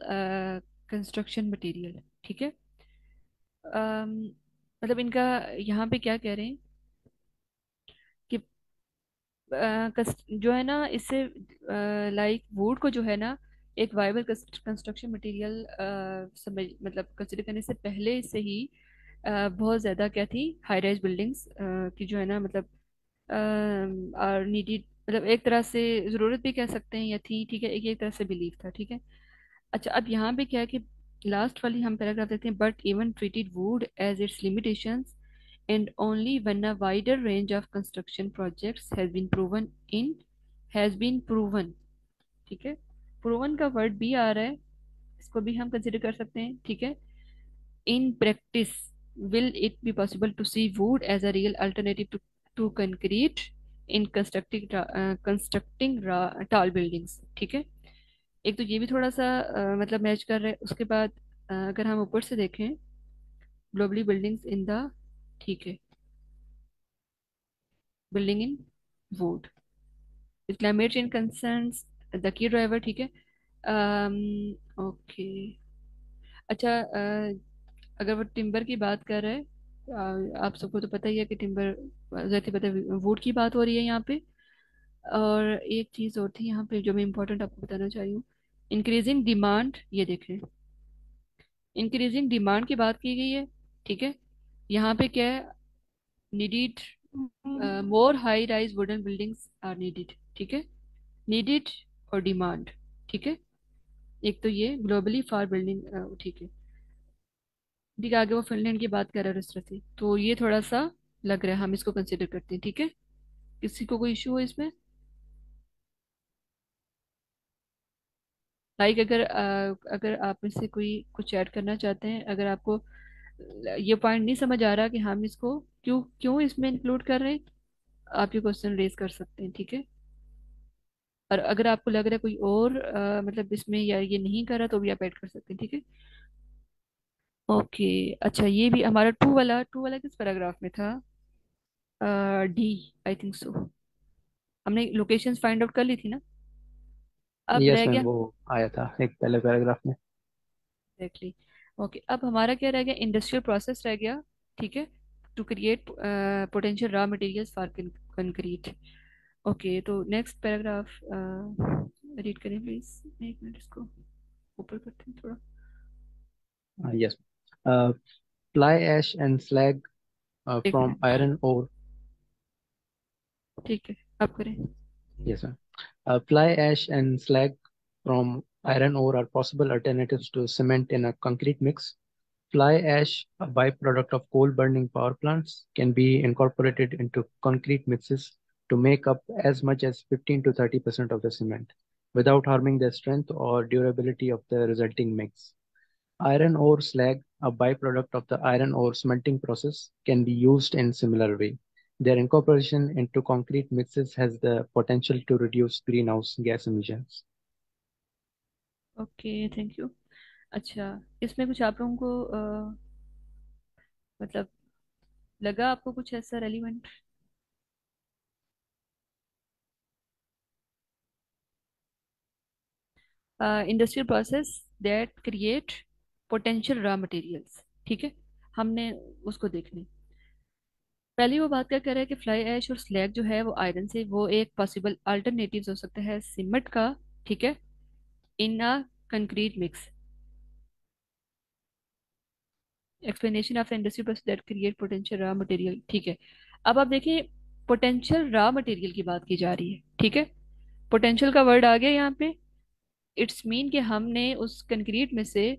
construction material. ठीक है। अम, मतलब इनका यहाँ पे क्या कह रहे हैं कि जो है ना इससे लाइक वुड को जो है ना एक वाइबल कंस्ट्रक्शन मटेरियल समझ मतलब कंसिडर करने से पहले से ही बहुत ज़्यादा क्या थी हाई राइज बिल्डिंग्स की जो है ना मतलब आर नीडेड, मतलब एक तरह से ज़रूरत भी कह सकते हैं या थी। ठीक है, एक तरह से बिलीव था। ठीक है। अच्छा, अब यहाँ पे क्या है कि लास्ट वाली हम पैराग्राफ देखते हैं, but even treated wood as its limitations and only when a wider range of construction projects has been proven। ठीक है, proven का वर्ड भी आ रहा है, इसको भी हम कंसिडर कर सकते हैं। ठीक है। in practice will it be possible to see wood as a real alternative to concrete in constructing tall buildings। ठीक है, एक तो ये भी थोड़ा सा मतलब मैच कर रहा है। उसके बाद अगर हम ऊपर से देखें, ग्लोबली बिल्डिंग्स इन द, ठीक है, building in would with climate change concerns the key driver। ठीक है। ओके। अच्छा, अगर वो टिम्बर की बात कर रहे हैं, आप सबको तो पता ही है कि टिम्बर, जैसे पता है वुड की बात हो रही है यहाँ पे। और एक चीज़ और थी यहाँ पे जो मैं इम्पोर्टेंट आपको बताना चाह रही हूँ, इंक्रीजिंग डिमांड। ये देखें, इंक्रीजिंग डिमांड की बात की गई है। ठीक है, यहाँ पे क्या है, needed more high rise wooden buildings are needed. ठीक है, नीडिड और डिमांड। ठीक है, एक तो ये ग्लोबली फॉर बिल्डिंग। ठीक है। ठीक है, आगे वो फिनलैंड की बात कर रहा है इस तरह से, तो ये थोड़ा सा लग रहा है, हम इसको कंसिडर करते हैं। ठीक है, किसी को कोई इशू हो इसमें? लाइक अगर आप में से कोई कुछ ऐड करना चाहते हैं, अगर आपको ये पॉइंट नहीं समझ आ रहा कि हम इसको क्यों क्यों इसमें इंक्लूड कर रहे हैं, आप ये क्वेश्चन रेज कर सकते हैं। ठीक है, और अगर आपको लग रहा है कोई और मतलब इसमें या ये नहीं करा तो भी आप ऐड कर सकते हैं। ठीक है। ओके। अच्छा, ये भी हमारा टू वाला किस पैराग्राफ में था? डी, आई थिंक सो। हमने लोकेशंस फाइंड आउट कर ली थी ना, अब यस रह मैम, गया। वो आया था एक पहले पैराग्राफ में। एग्जैक्टली। ओके, अब हमारा क्या रह गया, इंडस्ट्रियल प्रोसेस रह गया। ठीक है, to create potential raw materials for concrete. Okay, तो नेक्स्ट पैराग्राफ रीड करें प्लीज। एक मिनट, इसको ऊपर करते हैं थोड़ा। Yes, fly ash and slag एक from मिनट, iron ore। ठीक है, अब करें। Yes, ma'am. Fly ash and slag from iron ore are possible alternatives to cement in a concrete mix. Fly ash, a byproduct of coal burning power plants, can be incorporated into concrete mixes to make up as much as 15 to 30% of the cement without harming the strength or durability of the resulting mix. Iron ore slag, a byproduct of the iron ore smelting process, can be used in similar way. Their incorporation into concrete mixes has the potential to reduce greenhouse gas emissions. Okay, thank you. अच्छा, इसमें कुछ आप लोगों को मतलब लगा आपको कुछ ऐसा relevant? Industrial process that create potential raw materials. ठीक है, हमने उसको देखनी। पहली वो बात क्या कर रहा है कि फ्लाई ऐश और स्लैग जो है वो आयरन से, वो एक पॉसिबल अल्टरनेटिव हो सकता है सीमेंट का, ठीक है, in a concrete mix. Explanation of the industry process that create potential raw material, ठीक है। अब आप देखिए, पोटेंशियल रॉ मटेरियल की बात की जा रही है, ठीक है। पोटेंशियल का वर्ड आ गया यहाँ पे। इट्स मीन कि हमने उस कंक्रीट में से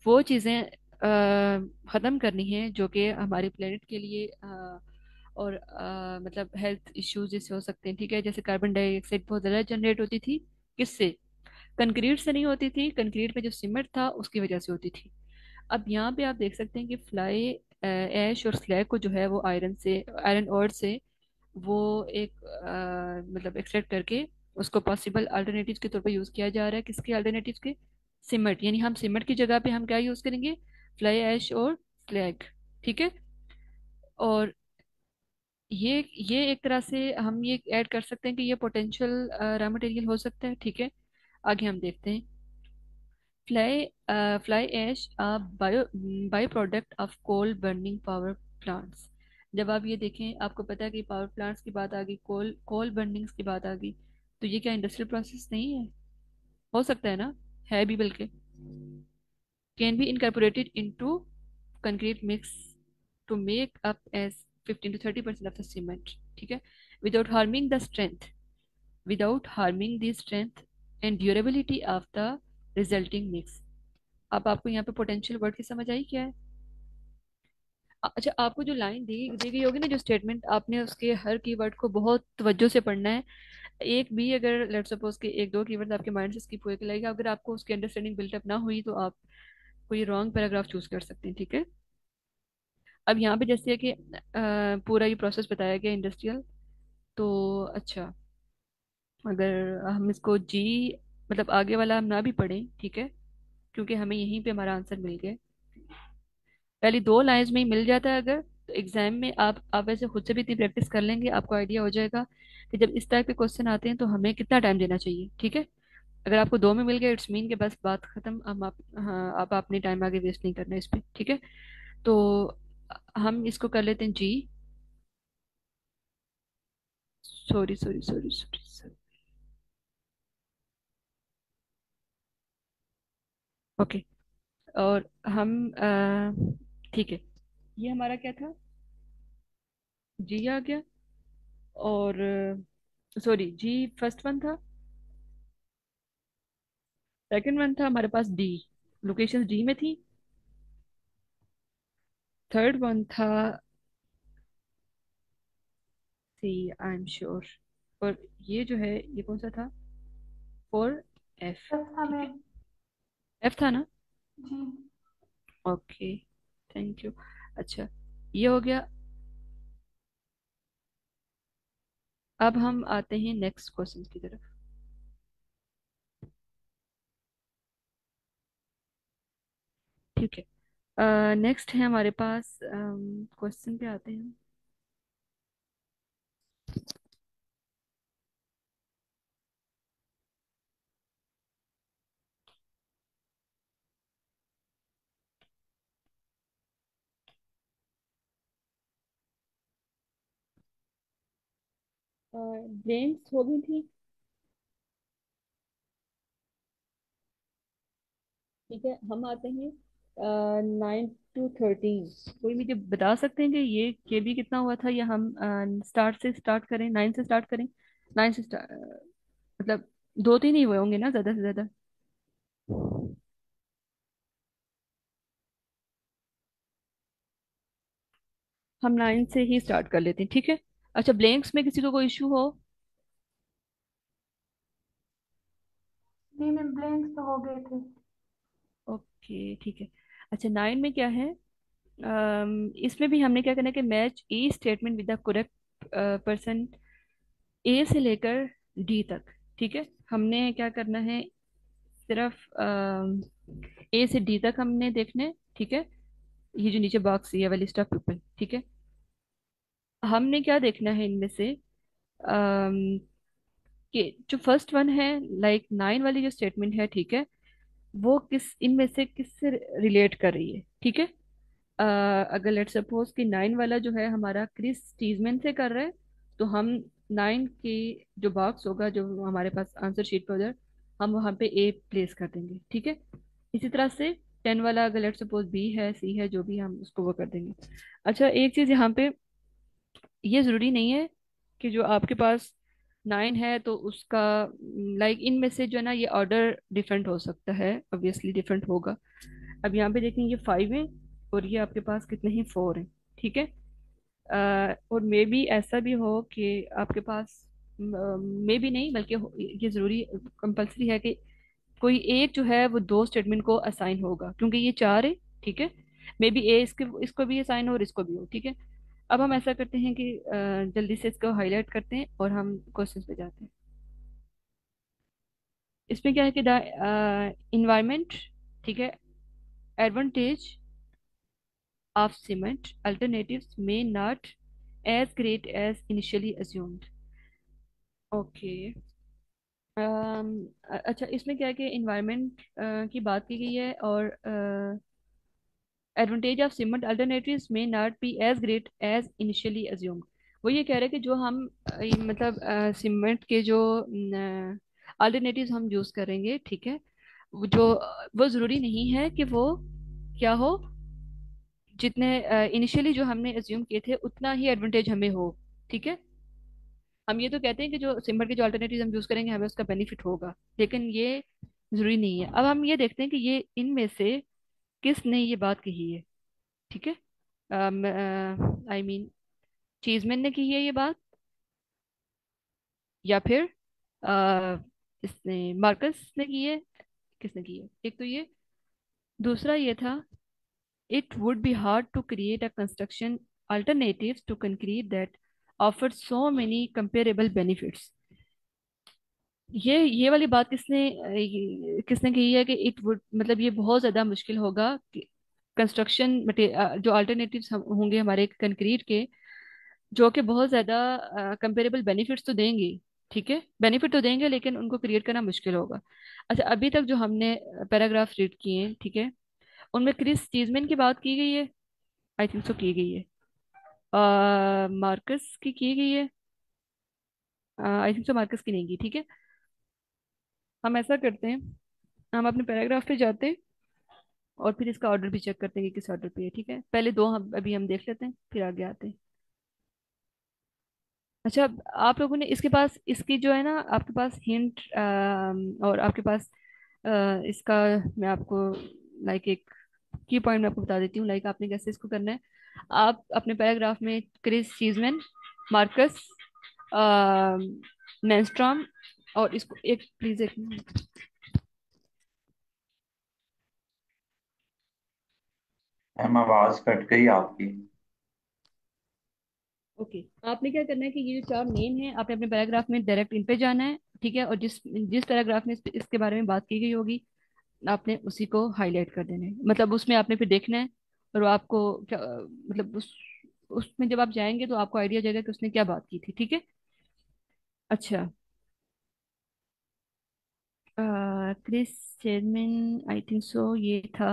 वो चीज़ें ख़त्म करनी है जो कि हमारे प्लेनेट के लिए और मतलब हेल्थ इश्यूज जैसे हो सकते हैं, ठीक है। जैसे कार्बन डाइऑक्साइड बहुत ज़्यादा जनरेट होती थी, किससे? कंक्रीट से नहीं होती थी, कंक्रीट में जो सीमेंट था उसकी वजह से होती थी। अब यहाँ पे आप देख सकते हैं कि फ्लाई ऐश और स्लैग को जो है वो आयरन से, आयरन ओर से वो एक मतलब एक्सट्रैक्ट करके उसको पॉसिबल अल्टरनेटिव के तौर पे यूज़ किया जा रहा है। किसके अल्टरनेटिव के? सीमेंट। यानी हम सीमेंट की जगह पे हम क्या यूज़ करेंगे? फ्लाई ऐश और स्लैग, ठीक है। और ये एक तरह से हम ये ऐड कर सकते हैं कि ये पोटेंशियल रॉ मटेरियल हो सकता है, ठीक है। आगे हम देखते हैं। Fly fly ash by product of coal burning power plants. जब आप ये देखें, आपको पता है कि पावर प्लांट्स की बात आ गई, कोल कोल बर्निंग्स की बात आ गई, तो ये क्या इंडस्ट्रियल प्रोसेस नहीं है? हो सकता है ना, है भी बल्कि। Can be incorporated into concrete mix to make up as 15 to 30% of the cement, ठीक है, without harming the strength, without harming the strength and durability of the resulting mix. अब आपको यहाँ पे पोटेंशियल वर्ड की समझ आई क्या है? अच्छा, आपको जो लाइन दी दी गई होगी ना, जो स्टेटमेंट, आपने उसके हर कीवर्ड को बहुत तवज्जो से पढ़ना है। एक भी अगर लेट सपोज के एक दो कीवर्ड आपके माइंड से स्किप हुए लगेगा, अगर आपको उसकी अंडरस्टैंडिंग बिल्टअप ना हुई तो आप कोई रॉन्ग पैराग्राफ चूज कर सकते हैं, ठीक है। अब यहाँ पे जैसे है कि पूरा ये प्रोसेस बताया गया इंडस्ट्रियल। तो अच्छा, अगर हम इसको जी मतलब आगे वाला हम ना भी पढ़ें, ठीक है, क्योंकि हमें यहीं पे हमारा आंसर मिल गया। पहली दो लाइंस में ही मिल जाता है अगर, तो एग्जाम में आप वैसे खुद से भी इतनी प्रैक्टिस कर लेंगे, आपको आइडिया हो जाएगा कि जब इस टाइप के क्वेश्चन आते हैं तो हमें कितना टाइम देना चाहिए, ठीक है। अगर आपको दो में मिल गया, इट्स मीन के बस बात खत्म। हम आप हाँ, आप अपनी टाइम आगे वेस्ट नहीं करना इस पे, ठीक है। तो हम इसको कर लेते हैं जी। Sorry sorry sorry sorry sorry. Okay. और हम ठीक है, ये हमारा क्या था? जी आ गया। और सॉरी, जी फर्स्ट वन था। सेकंड वन था हमारे पास डी, लोकेशन डी में थी। थर्ड वन था सी, आई एम श्योर। और ये जो है ये कौन सा था? फोर एफ, था ठीक है। मैम। एफ था ना? जी। Okay, thank you. अच्छा, ये हो गया। अब हम आते हैं नेक्स्ट क्वेश्चन की तरफ, ठीक है। नेक्स्ट है हमारे पास क्वेश्चन पे आते हैं। ब्लेंक्स हो गई थी, ठीक है। हम आते हैं 9 to 13। कोई मुझे बता सकते हैं कि ये भी कितना हुआ था, या हम स्टार्ट से स्टार्ट करें, 9 से स्टार्ट करें? 9 से स्टार्ट मतलब दो तीन ही हुए होंगे ना ज्यादा से ज्यादा। हम 9 से ही स्टार्ट कर लेते हैं, ठीक है। अच्छा, ब्लैंक्स में किसी को कोई इशू हो? नहीं मैम, ब्लैंक्स तो हो गए थे। ओके, ठीक है। अच्छा, 9 में क्या है? इसमें भी हमने क्या करना है कि match E statement with the correct person, A से लेकर डी तक, ठीक है। हमने क्या करना है, सिर्फ ए से डी तक हमने देखना है, ठीक है। ये जो नीचे बॉक्स ये वाली स्टफ पीपल, ठीक है। हमने क्या देखना है इनमें से, अम, कि जो फर्स्ट वन है, लाइक 9 वाली जो स्टेटमेंट है, ठीक है, वो किस इनमें से किससे रिलेट कर रही है, ठीक है। अगर लेट सपोज कि 9 वाला जो है हमारा क्रिस चीजमैन से कर रहा है, तो हम 9 की जो बॉक्स होगा जो हमारे पास आंसर शीट पर उधर, हम वहाँ पे ए प्लेस कर देंगे, ठीक है। इसी तरह से 10 वाला अगर लेट सपोज बी है, सी है, जो भी, हम उसको वो कर देंगे। अच्छा, एक चीज यहाँ पे, ये जरूरी नहीं है कि जो आपके पास 9 है तो उसका लाइक इनमें से जो है ना ये ऑर्डर डिफरेंट हो सकता है, ऑब्वियसली डिफरेंट होगा। अब यहाँ पे देखें, ये 5 है और ये आपके पास कितने हैं, 4 है, ठीक है। और मे बी ऐसा भी हो कि आपके पास, मे बी नहीं बल्कि ये जरूरी कंपलसरी है कि कोई एक जो है वो दो स्टेटमेंट को असाइन होगा, क्योंकि ये 4 है, ठीक है। मे बी ए इसके इसको भी असाइन हो और इसको भी हो, ठीक है। अब हम ऐसा करते हैं कि जल्दी से इसको हाईलाइट करते हैं और हम क्वेश्चन पे जाते हैं। इसमें क्या है कि द इन्वायरमेंट, ठीक है, advantage of cement alternatives may not as great as initially assumed. Okay. अच्छा, इसमें क्या है कि इन्वायरमेंट की बात की गई है और advantage of cement alternatives may not be as great as initially assumed. वो ये कह रहे हैं कि जो हम मतलब सीमेंट के जो अल्टरनेटिव्स हम यूज करेंगे, ठीक है, वो जरूरी नहीं है कि वो क्या हो, जितने इनिशियली जो हमने अज्यूम किए थे उतना ही एडवांटेज हमें हो, ठीक है। हम ये तो कहते हैं कि जो सिम्बल के जो अल्टरनेटिव हम यूज करेंगे हमें उसका बेनिफिट होगा, लेकिन ये जरूरी नहीं है। अब हम ये देखते हैं कि ये इनमें से किसने ये बात कही है, ठीक है। आई मीन चीजमैन ने की है ये बात, या फिर इसने मार्कस ने की है, किसने की है, एक तो ये। दूसरा ये था, it would be hard to create a construction alternatives to concrete that offer so many comparable benefits। ये वाली बात किसने कही है कि इट वुड, मतलब ये बहुत ज्यादा मुश्किल होगा कि कंस्ट्रक्शन जो अल्टरनेटिव्स होंगे हमारे कंक्रीट के, जो कि बहुत ज्यादा कंपेरेबल बेनिफिट्स तो देंगे, ठीक है, बेनिफिट तो देंगे, लेकिन उनको क्रिएट करना मुश्किल होगा। अच्छा, अभी तक जो हमने पैराग्राफ रीड किए हैं, ठीक है, उनमें क्रिस चीजमैन की बात की गई है, आई थिंक सो की गई है। मार्कस की गई है, आई थिंक सो मार्कस की नहीं की, ठीक है। हम ऐसा करते हैं, हम अपने पैराग्राफ पे जाते हैं और फिर इसका ऑर्डर भी चेक करते हैं कि किस ऑर्डर पे है, ठीक है। पहले दो हम अभी हम देख लेते हैं, फिर आगे आते हैं। अच्छा, आप लोगों ने इसके पास, इसकी जो है ना आपके पास हिंट, और आपके पास इसका, मैं आपको लाइक एक की पॉइंट मैं आपको बता देती हूँ, लाइक आपने कैसे इसको करना है। आप अपने पैराग्राफ में क्रिस चीजमैन, मार्कस मेंस्ट्रॉम, और इसको एक प्लीज एक मिनट। मैम आवाज कट गई आपकी। ओके, आपने क्या करना है कि ये जो चार नेम है आपने अपने पैराग्राफ में डायरेक्ट इन पे जाना है, ठीक है। और जिस जिस पैराग्राफ में इसके बारे में बात की गई होगी आपने उसी को हाईलाइट कर देना है, मतलब उसमें आपने फिर देखना है। और वो आपको क्या मतलब उसमें जब आप जाएंगे तो आपको आइडिया जाएगा कि उसने क्या बात की थी, ठीक है। अच्छा, Chris chairman, I think so ये था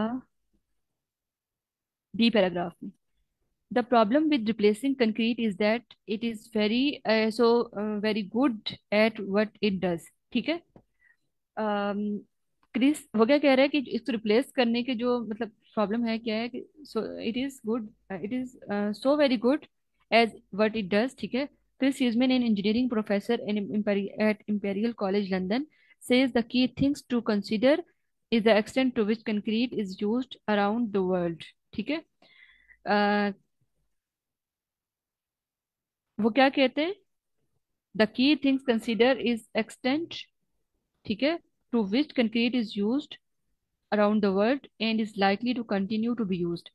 बी पैराग्राफ में। The problem with replacing concrete is that it is very good at what it does, ठीक है। क्रिस वो क्या कह रहा है कि इसको रिप्लेस करने के जो मतलब प्रॉब्लम है क्या है कि so it is good, it is so very good as what it does, ठीक है। Chris Cheeseman, an engineering professor at Imperial College London, says the key things to consider is the extent to which concrete is used around the world, ठीक है। अ, वो क्या कहते हैं, the key things consider is extent, ठीक है, to which concrete is used around the world and is likely to continue to be used,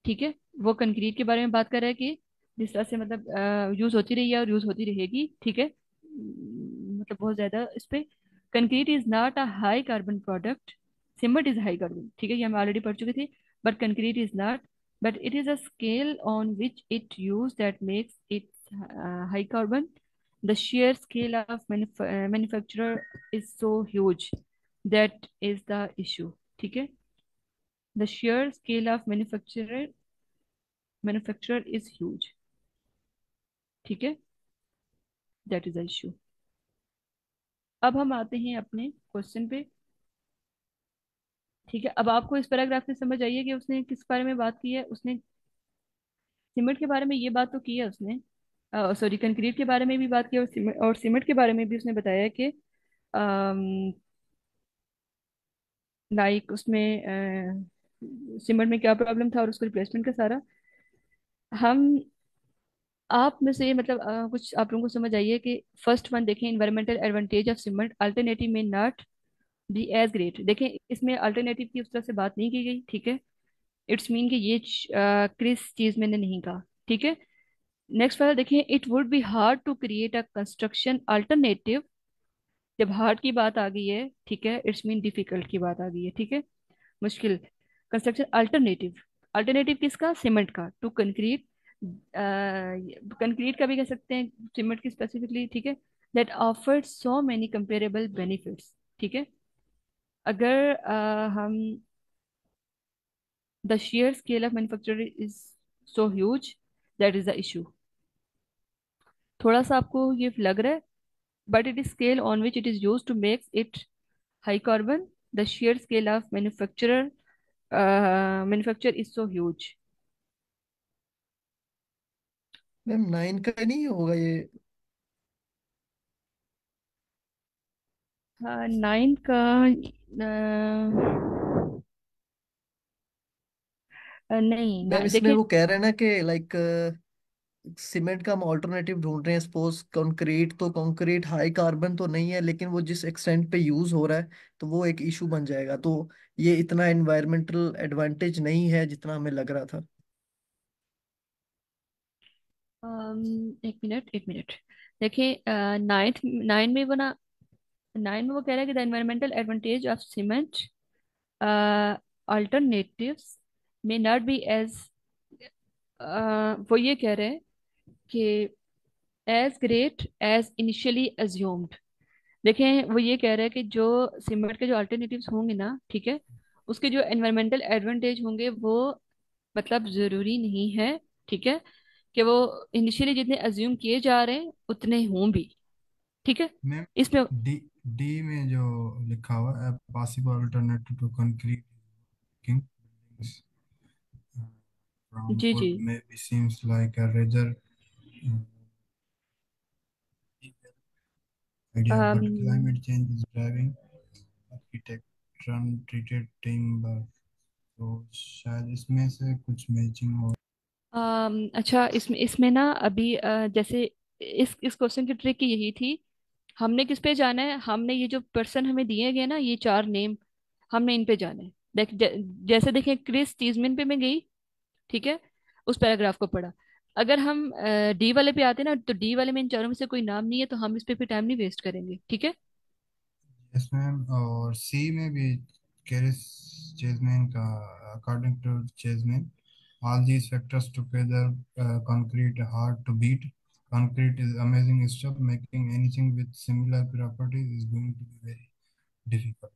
ठीक है। वो कंक्रीट के बारे में बात कर रहा है कि जिस तरह से मतलब यूज होती रही है और यूज होती रहेगी, ठीक है। मतलब बहुत ज्यादा इस पे, concrete is not a high carbon product, सिमट इज हाई कार्बन, ठीक है, ये हम ऑलरेडी पढ़ चुके थे। But concrete is not, but it is a scale on which it used that makes it high carbon. The sheer scale of manufacturer is so huge, that is the issue, ठीक है। The sheer scale of manufacturer manufacturer is huge. ठीक है, that is the issue. अब हम आते हैं अपने question पे। ठीक है, अब आपको इस पैराग्राफ से समझ आइए कि उसने किस बारे में बात की है। उसने सीमेंट के बारे में ये बात तो की है उसने, सॉरी कंक्रीट के बारे में भी बात की, और सीमेंट के बारे में भी उसने बताया कि लाइक उसमें सीमेंट में क्या प्रॉब्लम था और उसको रिप्लेसमेंट का सारा। हम आप में से मतलब कुछ आप लोगों को समझ आइए कि फर्स्ट वन देखें, environmental advantage of cement alternative में नॉट बी एज ग्रेट। देखें इसमें अल्टरनेटिव की उस तरह से बात नहीं की गई। ठीक है, इट्स मीन कि ये क्रिस चीज मैंने नहीं कहा। ठीक है, नेक्स्ट वाला देखिए, it would be hard to create a construction alternative. जब हार्ड की बात आ गई है, ठीक है, इट्स मीन डिफिकल्ट की बात आ गई है। ठीक है, मुश्किल। कंस्ट्रक्शन अल्टरनेटिव, अल्टरनेटिव किसका? सीमेंट का, टू कंक्रीट। कंक्रीट का भी कह सकते हैं, सीमेंट की स्पेसिफिकली। ठीक है, that offered so many comparable benefits. ठीक है, अगर हम the sheer scale of manufacturing is so huge, that is the issue। थोड़ा सा आपको ये लग रहा है, but it is scale on which it is used to make it high carbon, the sheer scale of manufacture is so huge। Ma'am 9 का नहीं होगा ये? नाइन का नहीं ना, मैम इसमें देखिए। वो कह रहे हैं ना कि लाइक सीमेंट का हम ऑल्टरनेटिव ढूंढ रहे हैं। सपोज कंक्रीट, तो कंक्रीट हाई कार्बन तो नहीं है, लेकिन वो जिस एक्सटेंट पे यूज हो रहा है तो वो एक इशू बन जाएगा। तो ये इतना एनवायरमेंटल एडवांटेज नहीं है जितना हमें लग रहा था। एक मिनट एक मिनट, देखिए नाइन्थ नाइन में बना, नाइन में वो कह रहा है कि the environmental advantage of cement alternatives may not be as, वो ये कह रहे हैं कि as great as initially assumed. देखें वो ये कह रहे हैं कि जो सीमेंट के जो अल्टरनेटिव्स होंगे ना, ठीक है, उसके जो एनवायरमेंटल एडवांटेज होंगे वो मतलब जरूरी नहीं है, ठीक है, कि वो इनिशियली जितने अज्यूम किए जा रहे हैं उतने हों भी। ठीक है, मैम इसमें डी डी में जो लिखा हुआ है possible alternative to concrete buildings from जी जी। wood maybe seems like a rather idea, but um, climate change is driving architect treated timber, तो शायद इसमें से कुछ मैचिंग हो। अच्छा, इसमें इसमें ना अभी जैसे इस क्वेश्चन की ट्रिक यही थी, हमने किस पे जाना है, हमने ये जो पर्सन हमें दिए गए ना, ये चार नेम, हमने इन पे जाना है। जैसे देखें क्रिस चीजमिन पे मैं गई, ठीक है, उस पैराग्राफ को पढ़ा। अगर हम डी वाले पे आते ना, तो डी वाले में इन चारों में से कोई नाम नहीं है, तो हम इस पे भी टाइम नहीं वेस्ट करेंगे। ठीक है, इसमें और सी में भी कैरिस चेजमैन का according to Cheeseman all these factors together concrete hard to beat. Concrete is amazing stuff, making anything with similar properties is going to be very difficult।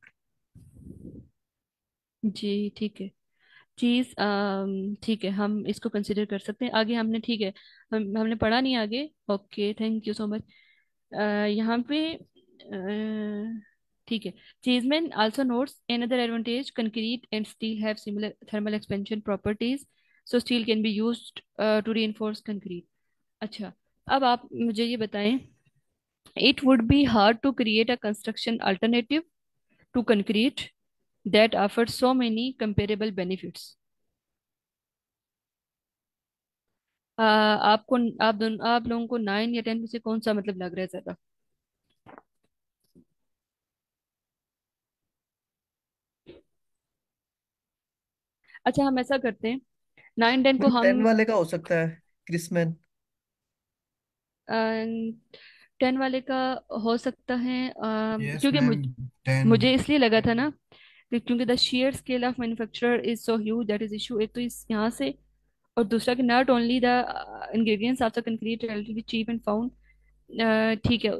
जी ठीक है। चीज ठीक है, हम इसको कंसिडर कर सकते हैं। आगे हमने, ठीक है, हमने पढ़ा नहीं आगे। Okay, thank you so much. यहाँ पे ठीक है, Cheeseman also notes another advantage, concrete and steel have similar thermal expansion properties, so steel can be used to reinforce concrete। अच्छा, अब आप मुझे ये बताएं, it would be hard to create a construction alternative to concrete that offers so many comparable benefits। आपको, आप लोगों को नाइन या टेन में से कौन सा मतलब लग रहा है ज्यादा? अच्छा, हम ऐसा करते हैं, नाइन टेन को मैम हम 10 वाले का हो सकता है, क्रिसमैन। टेन वाले का हो सकता है, यस क्योंकि मैम 10। मुझे इसलिए लगा था ना क्योंकि the sheer scale of manufacturer is so huge, that is issue। एक तो इस यहाँ से, और दूसरा कि not only the ingredients of the concrete relatively cheap and found। ठीक है,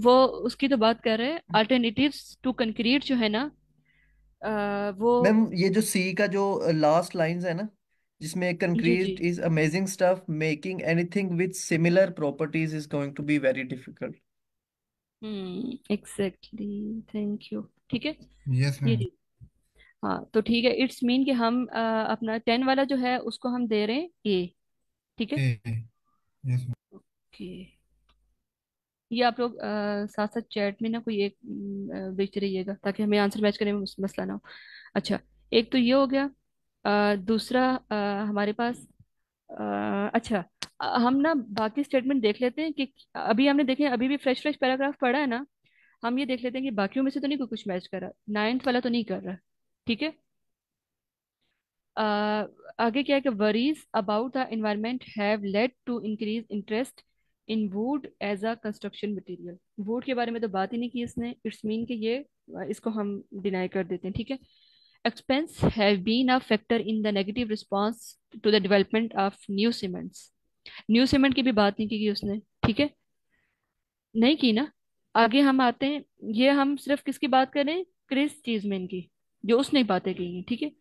वो उसकी तो बात कर रहे हैं, अल्टरनेटिव्स टू कंक्रीट जो है ना, वो मैम ये जो सी का जो लास्ट लाइंस है ना, जिसमें जी जी। Concrete is amazing stuff, making anything with similar properties is going to be very difficult. Exactly, thank you. ठीक है, यस ये मैम। जी। हाँ तो ठीक है, इट्स मीन कि हम अपना 10 वाला जो है उसको हम दे रहे हैं ए। ठीक है। ए। Yes ma'am. ओके, ये आप लोग साथ साथ चैट में ना कोई एक भेजते रहिएगा ताकि हमें आंसर मैच करने में मसला ना हो। अच्छा, एक तो ये हो गया। दूसरा हमारे पास अच्छा, हम ना बाकी स्टेटमेंट देख लेते हैं कि अभी हमने देखे, अभी भी फ्रेश फ्रेश पैराग्राफ पढ़ा है ना। हम ये देख लेते हैं कि बाकियों में से तो नहीं कोई कुछ मैच कर रहा, नाइन्थ वाला तो नहीं कर रहा। ठीक है। अ, आगे क्या है कि worries about the environment have led to increase interest in wood as a construction material. Wood के बारे में तो बात ही नहीं की इसने, इट्स मीन कि ये इसको हम डिनाई कर देते हैं। ठीक है। Expense have been a factor in the negative response to the development of new cements. New cement की भी बात नहीं की उसने। ठीक है, नहीं की ना। आगे हम आते हैं, ये हम सिर्फ किसकी बात करें, क्रिस चीजमैन की, जो उसने बातें की हैं। ठीक है।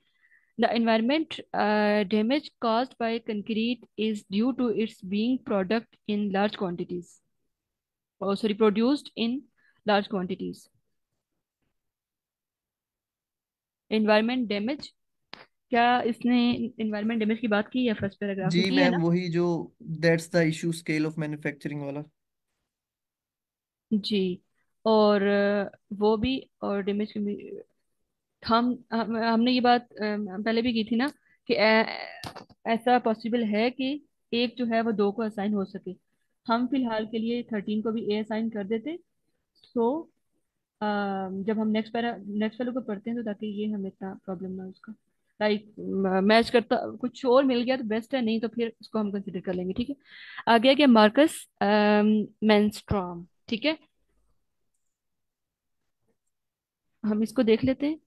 The environment damage caused by concrete is due to its being product in large quantities. Oh, sorry, produced in large quantities. Environment damage, क्या इसने environment damage की बात की है फर्स्ट पैराग्राफ में, जी की है मैम, ना। वही जो that's the issue scale of manufacturing वाला। जी। और वो भी, और डैमेज की भी हमने ये बात पहले भी की थी ना कि ऐसा पॉसिबल है कि एक जो है वो दो को असाइन हो सके। हम फिलहाल के लिए 13 को भी ए असाइन कर देते। सो जब हम नेक्स्ट वाले को पढ़ते हैं तो ताकि ये हमें इतना प्रॉब्लम ना हो उसका, लाइक मैच करता कुछ और मिल गया तो बेस्ट है, नहीं तो फिर उसको हम कंसिडर कर लेंगे। ठीक है। आगे क्या, मार्कस मेंस्ट्रॉम। ठीक है, हम इसको देख लेते हैं।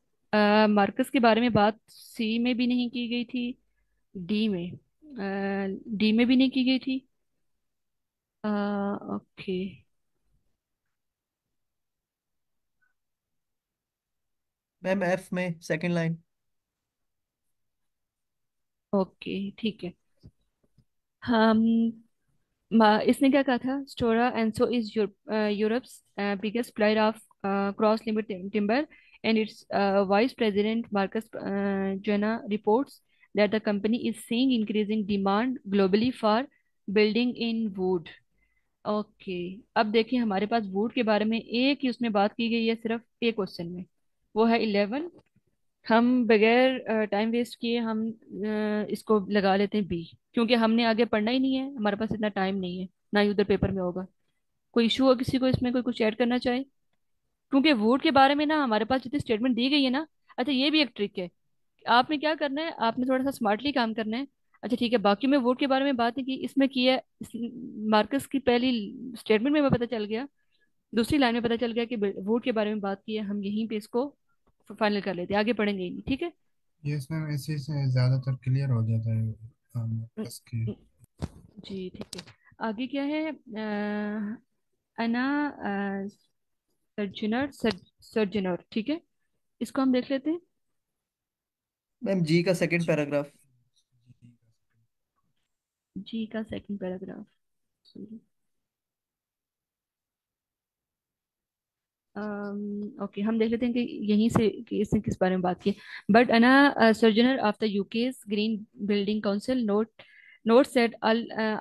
मार्कस के बारे में बात सी में भी नहीं की गई थी, डी में डी में भी नहीं की गई थी। ओके। मैम एफ में सेकंड लाइन। ओके ठीक है। हम इसने क्या कहा था, Stora Enso is Europe's biggest supplier of cross laminated timber and its vice president Markus Jona reports that the company is seeing increasing demand globally for building in wood. Okay, अब देखिए हमारे पास वुड के बारे में एक ही उसमें बात की गई है सिर्फ एक क्वेश्चन में, वो है 11। हम बगैर टाइम वेस्ट किए हम इसको लगा लेते हैं बी, क्योंकि हमने आगे पढ़ना ही नहीं है, हमारे पास इतना टाइम नहीं है, ना ही उधर पेपर में होगा। कोई इशू हो किसी को इसमें, कोई कुछ ऐड करना चाहे, क्योंकि वोट के बारे में ना हमारे पास जितनी स्टेटमेंट दी गई है ना। अच्छा, ये भी एक ट्रिक है, आपने क्या करना है, आपने थोड़ा सा स्मार्टली काम करना है। अच्छा ठीक है, बाकी में वोट के बारे में बात है कि इसमें की है, मार्कस की पहली स्टेटमेंट में पता चल गया, दूसरी लाइन में पता चल गया कि वोट के बारे में बात की है, हम यहीं पे इसको फाइनल कर लेते हैं, आगे पढ़ेंगे ही नहीं। ठीक है। यस मैम, इसी से ज़्यादातर क्लियर हो जाता है बस की। जी ठीक है। आगे क्या है, अना सर्जनर सर्जनर। ठीक है, इसको हम देख लेते हैं। मैम जी का सेकंड पैराग्राफ। जी का सेकंड पैराग्राफ। ओके, हम देख लेते हैं कि यहीं से कि इसने किस बारे में बात की। But Anna Surgenor of the UK's green building council notes that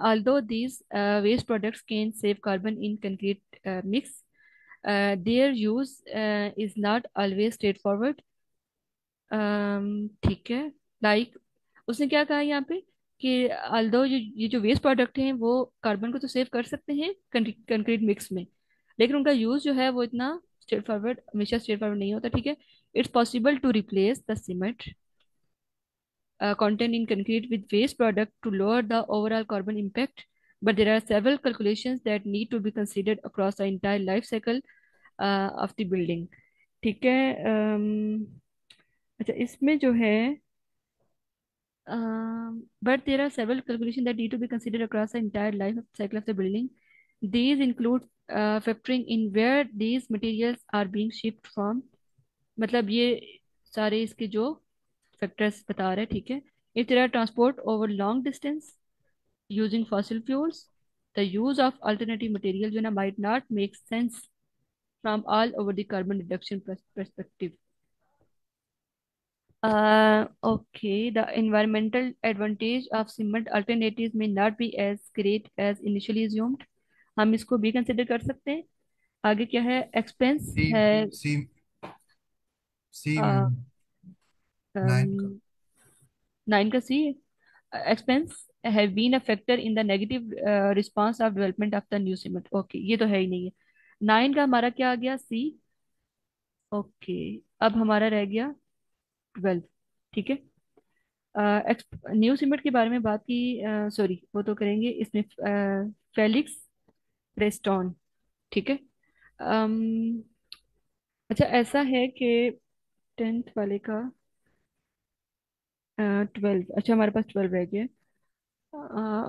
although these waste products can save carbon in concrete mix, their use is not always straightforward. ठीक है, लाइक उसने क्या कहा यहाँ पे कि although ये जो वेस्ट प्रोडक्ट हैं वो कार्बन को तो सेव कर सकते हैं कंक्रीट मिक्स में, लेकिन उनका यूज जो है वो इतना स्ट्रेट फॉरवर्ड, हमेशा स्ट्रेट फॉरवर्ड नहीं होता। ठीक है। It's possible to replace the cement content in concrete with waste product to lower the overall carbon impact, but there are several calculations that need to be considered across the entire life cycle of the building। ठीक है। अच्छा, इसमें जो है but there are several calculations that need to be considered across the entire life cycle of the building. These include factoring in where these materials are being shipped from। मतलब ये सारे इसके जो फैक्टर्स बता रहे हैं। ठीक है। If there are transport over long distance using fossil fuels, the use of alternative materials might not make sense from all over the carbon reduction perspective. Okay, the environmental advantage of cement alternatives may not be as great as initially assumed. हम इसको भी consider कर सकते हैं. आगे क्या है? Expense सी है. सी सी आ, में 9 का 9 का सी. Expense have been a factor in the negative response of development of the new cement. Okay, ये तो है ही नहीं है. 9 का हमारा क्या आ गया? सी. ओके, अब हमारा रह गया 12. ठीक है. न्यू सीमेंट के बारे में बात की. सॉरी, वो तो करेंगे इसमें. फेलिक्स प्रेस्टॉन. ठीक है. अम, अच्छा, ऐसा है कि 10th वाले का 12. अच्छा, हमारे पास 12 रह गया.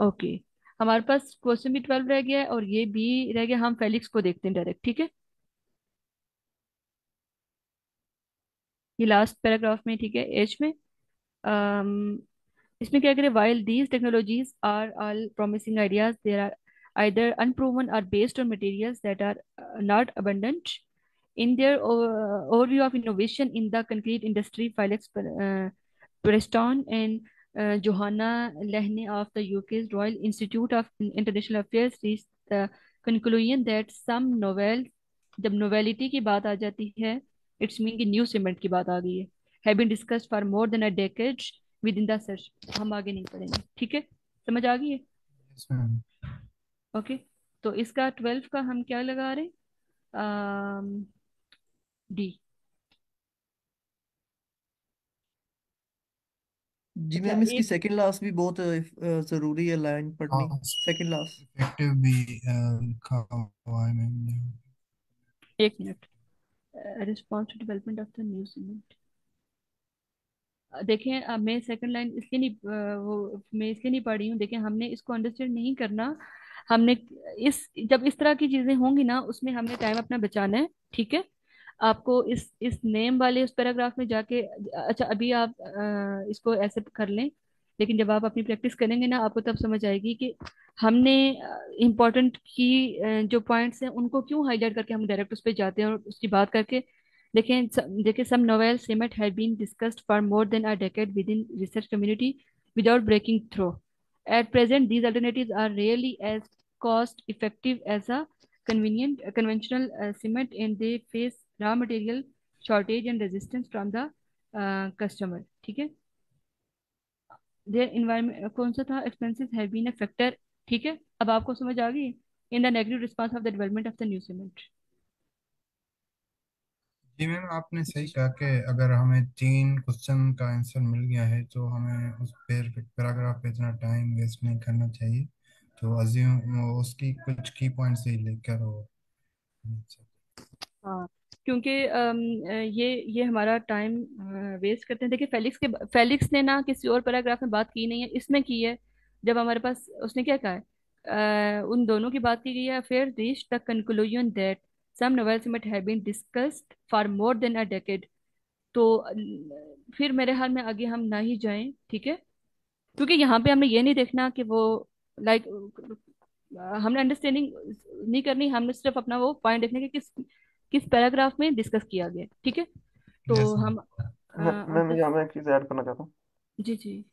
ओके, हमारे पास क्वेश्चन भी 12 रह गया है और ये भी रह गया. हम फेलिक्स को देखते हैं डायरेक्ट. ठीक है, ये लास्ट पैराग्राफ में. ठीक है, एज में. अम, इसमें क्या करें? while these technologies are all promising ideas, they are either unproven or based on materials that are not abundant. In their overview of innovation in the concrete industry, Felix Preston and Johanna Lehne of the UK's Royal Institute of International Affairs reached the conclusion that some novel, जब novelty की बात आ जाती है, it's mean कि new cement की बात आ गई है, have been discussed for more than a decade within the search. हम आगे नहीं पढ़ेंगे. ठीक है, समझ आ गई है? यस मैम ओके, तो इसका 12 का हम क्या लगा रहे? डी. जी अच्छा, मैम, इसकी एक सेकंड लास्ट भी बहुत जरूरी है लाइन पढ़नी। Cost second last. इफेक्टिव भी लिखा हुआ है मैम। एक minute. Response to development of the new cement. देखें, मैं सेकंड लाइन इसलिए नहीं वो मैं इसलिए नहीं पढ़ रही हूँ. देखें, हमने इसको अंडरस्टैंड नहीं करना. हमने इस जब इस तरह की चीजें होंगी ना, उसमें हमने टाइम अपना बचाना है. ठीक है, आपको इस नेम वाले उस पैराग्राफ में जाके. अच्छा, अभी आप इसको ऐसे कर लें, लेकिन जब आप अपनी प्रैक्टिस करेंगे ना, आपको तब समझ आएगी कि हमने इम्पोर्टेंट की जो पॉइंट्स हैं उनको क्यों हाईलाइट करके हम डायरेक्ट उस पर जाते हैं और उसकी बात करके. देखिए, some novel cement have been discussed for more than a decade within research community without breaking through. At present, these alternatives are rarely as cost effective as a conventional cement, and they face raw material shortage and resistance from the customer. ठीक है. Their environment कौन सा था? Expenses have been a factor. ठीक है, अब आपको समझ आ गई in the negative response of the development of the new cement. जी मैम, आपने सही कहा कि अगर हमें 3 क्वेश्चन का आंसर मिल गया है तो हमें उस पैराग्राफ पे इतना टाइम वेस्ट नहीं करना चाहिए। तो अज्यूम उसकी कुछ की पॉइंट्स ही लेकर वो। हाँ, क्योंकि ये हमारा टाइम वेस्ट करते हैं. देखिए, फेलिक्स ने ना किसी और पैराग्राफ में बात की नहीं है, इसमें की है. जब हमारे पास उसने क्या कहा है? उन दोनों की बात की गई है. फिर reach the conclusion that some novels might have been discussed for more than a decade. तो फिर मेरे हाल में आगे हम ना ही जाएं. ठीक है, क्योंकि यहाँ पे हमने ये नहीं देखना कि वो लाइक हमने अंडरस्टैंडिंग नहीं करनी. हमने सिर्फ अपना वो पॉइंट देखने के किस किस पैराग्राफ में डिस्कस किया गया. ठीक है, तो यस मैम। हम मैम आंसर. यहाँ मैं एक चीज़ ऐड करना चाहता हूँ। जी जी.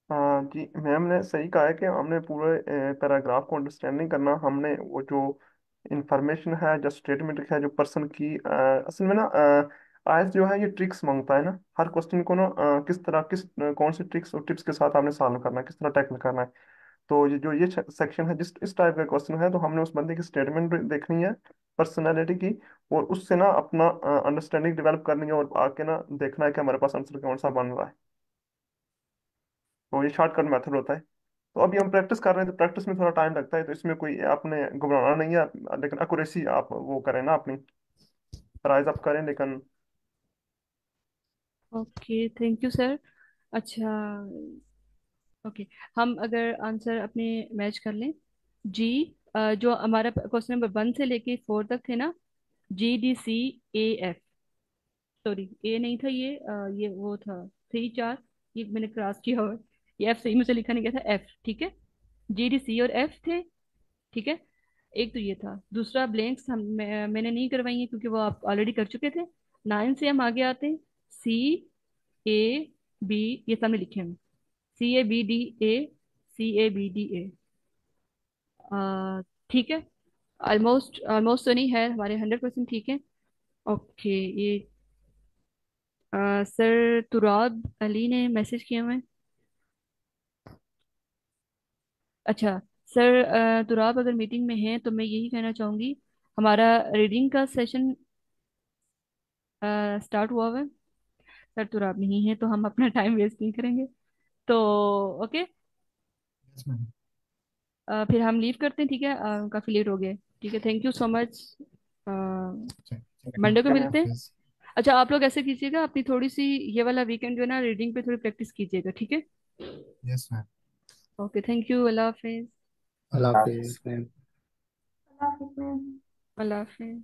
जी मैम ने सही कहा है कि हमने पूरे पैराग्राफ को अंडरस्टैंड नहीं करना। हमने वो जो इंफॉर्मेशन है, जो स्टेटमेंट है, जो पर्सन की असल में ना आयस जो है ये ट्रिक्स मांगता है ना हर क्वेश्चन को ना। किस तरह कौन से ट्रिक्स और टिप्स के साथ आपने सॉल्व करना है, किस तरह टैकल करना है। तो ये जो ये सेक्शन है, जिस इस टाइप का क्वेश्चन है, तो हमने उस बंदे की स्टेटमेंट देखनी है, पर्सनैलिटी की, और उससे ना अपना अंडरस्टैंडिंग डेवलप करनी है और आके ना देखना है कि हमारे पास आंसर कौन सा बन रहा है। तो ये शॉर्टकट मेथड होता है। तो अभी हम प्रैक्टिस कर रहे हैं, तो प्रैक्टिस में थोड़ा टाइम लगता है, तो इसमें कोई आपने घबराना नहीं है। लेकिन एक्यूरेसी आप वो करें ना, अपनी राइज अप करें लेकिन। Okay, thank you sir. अच्छा, ओके, हम अगर आंसर अपने मैच कर लें. जी, जो हमारा क्वेश्चन नंबर 1 से लेके 4 तक थे ना, GDCAF. सॉरी, ए नहीं था ये. ये वो था 3 4. ये मैंने क्रॉस किया हुआ है, ये एफ सही मुझे लिखा नहीं गया था, एफ ठीक है, जी डी सी और एफ थे, ठीक है। एक तो ये था, दूसरा ब्लैंक्स मैंने नहीं करवाई है क्योंकि वो आप ऑलरेडी कर चुके थे। 9 से हम आगे आते हैं, सी ए बी, ये सामने लिखे हैं, C A B D A, C A B D A, ठीक है। ऑलमोस्ट ऑलमोस्ट तो नहीं है हमारे, 100% ठीक है। ओके, ये सर तुराब अली ने मैसेज किया हुआ है। अच्छा सर, तुराब अगर मीटिंग में हैं तो मैं यही कहना चाहूँगी, हमारा रीडिंग का सेशन स्टार्ट हुआ हुआ है। सर तुराब नहीं है तो हम अपना टाइम वेस्ट नहीं करेंगे, तो ओके। Yes ma'am. फिर हम लीव करते हैं, ठीक है, काफ़ी लेट हो गए, ठीक है, thank you so much, thank you. Monday को क्या मैम? मिलते हैं। अच्छा आप लोग ऐसे कीजिएगा, अपनी थोड़ी सी ये वाला वीकेंड जो है ना, रीडिंग पे थोड़ी प्रैक्टिस कीजिएगा, ठीक है। Yes ma'am. Okay, thank you, अल्लाह हाफिज। अल्लाह अल्लाह हाफिज। हाफिज मैम। अल्लाह हाफिज़ मैम। अल्लाह हाफिज।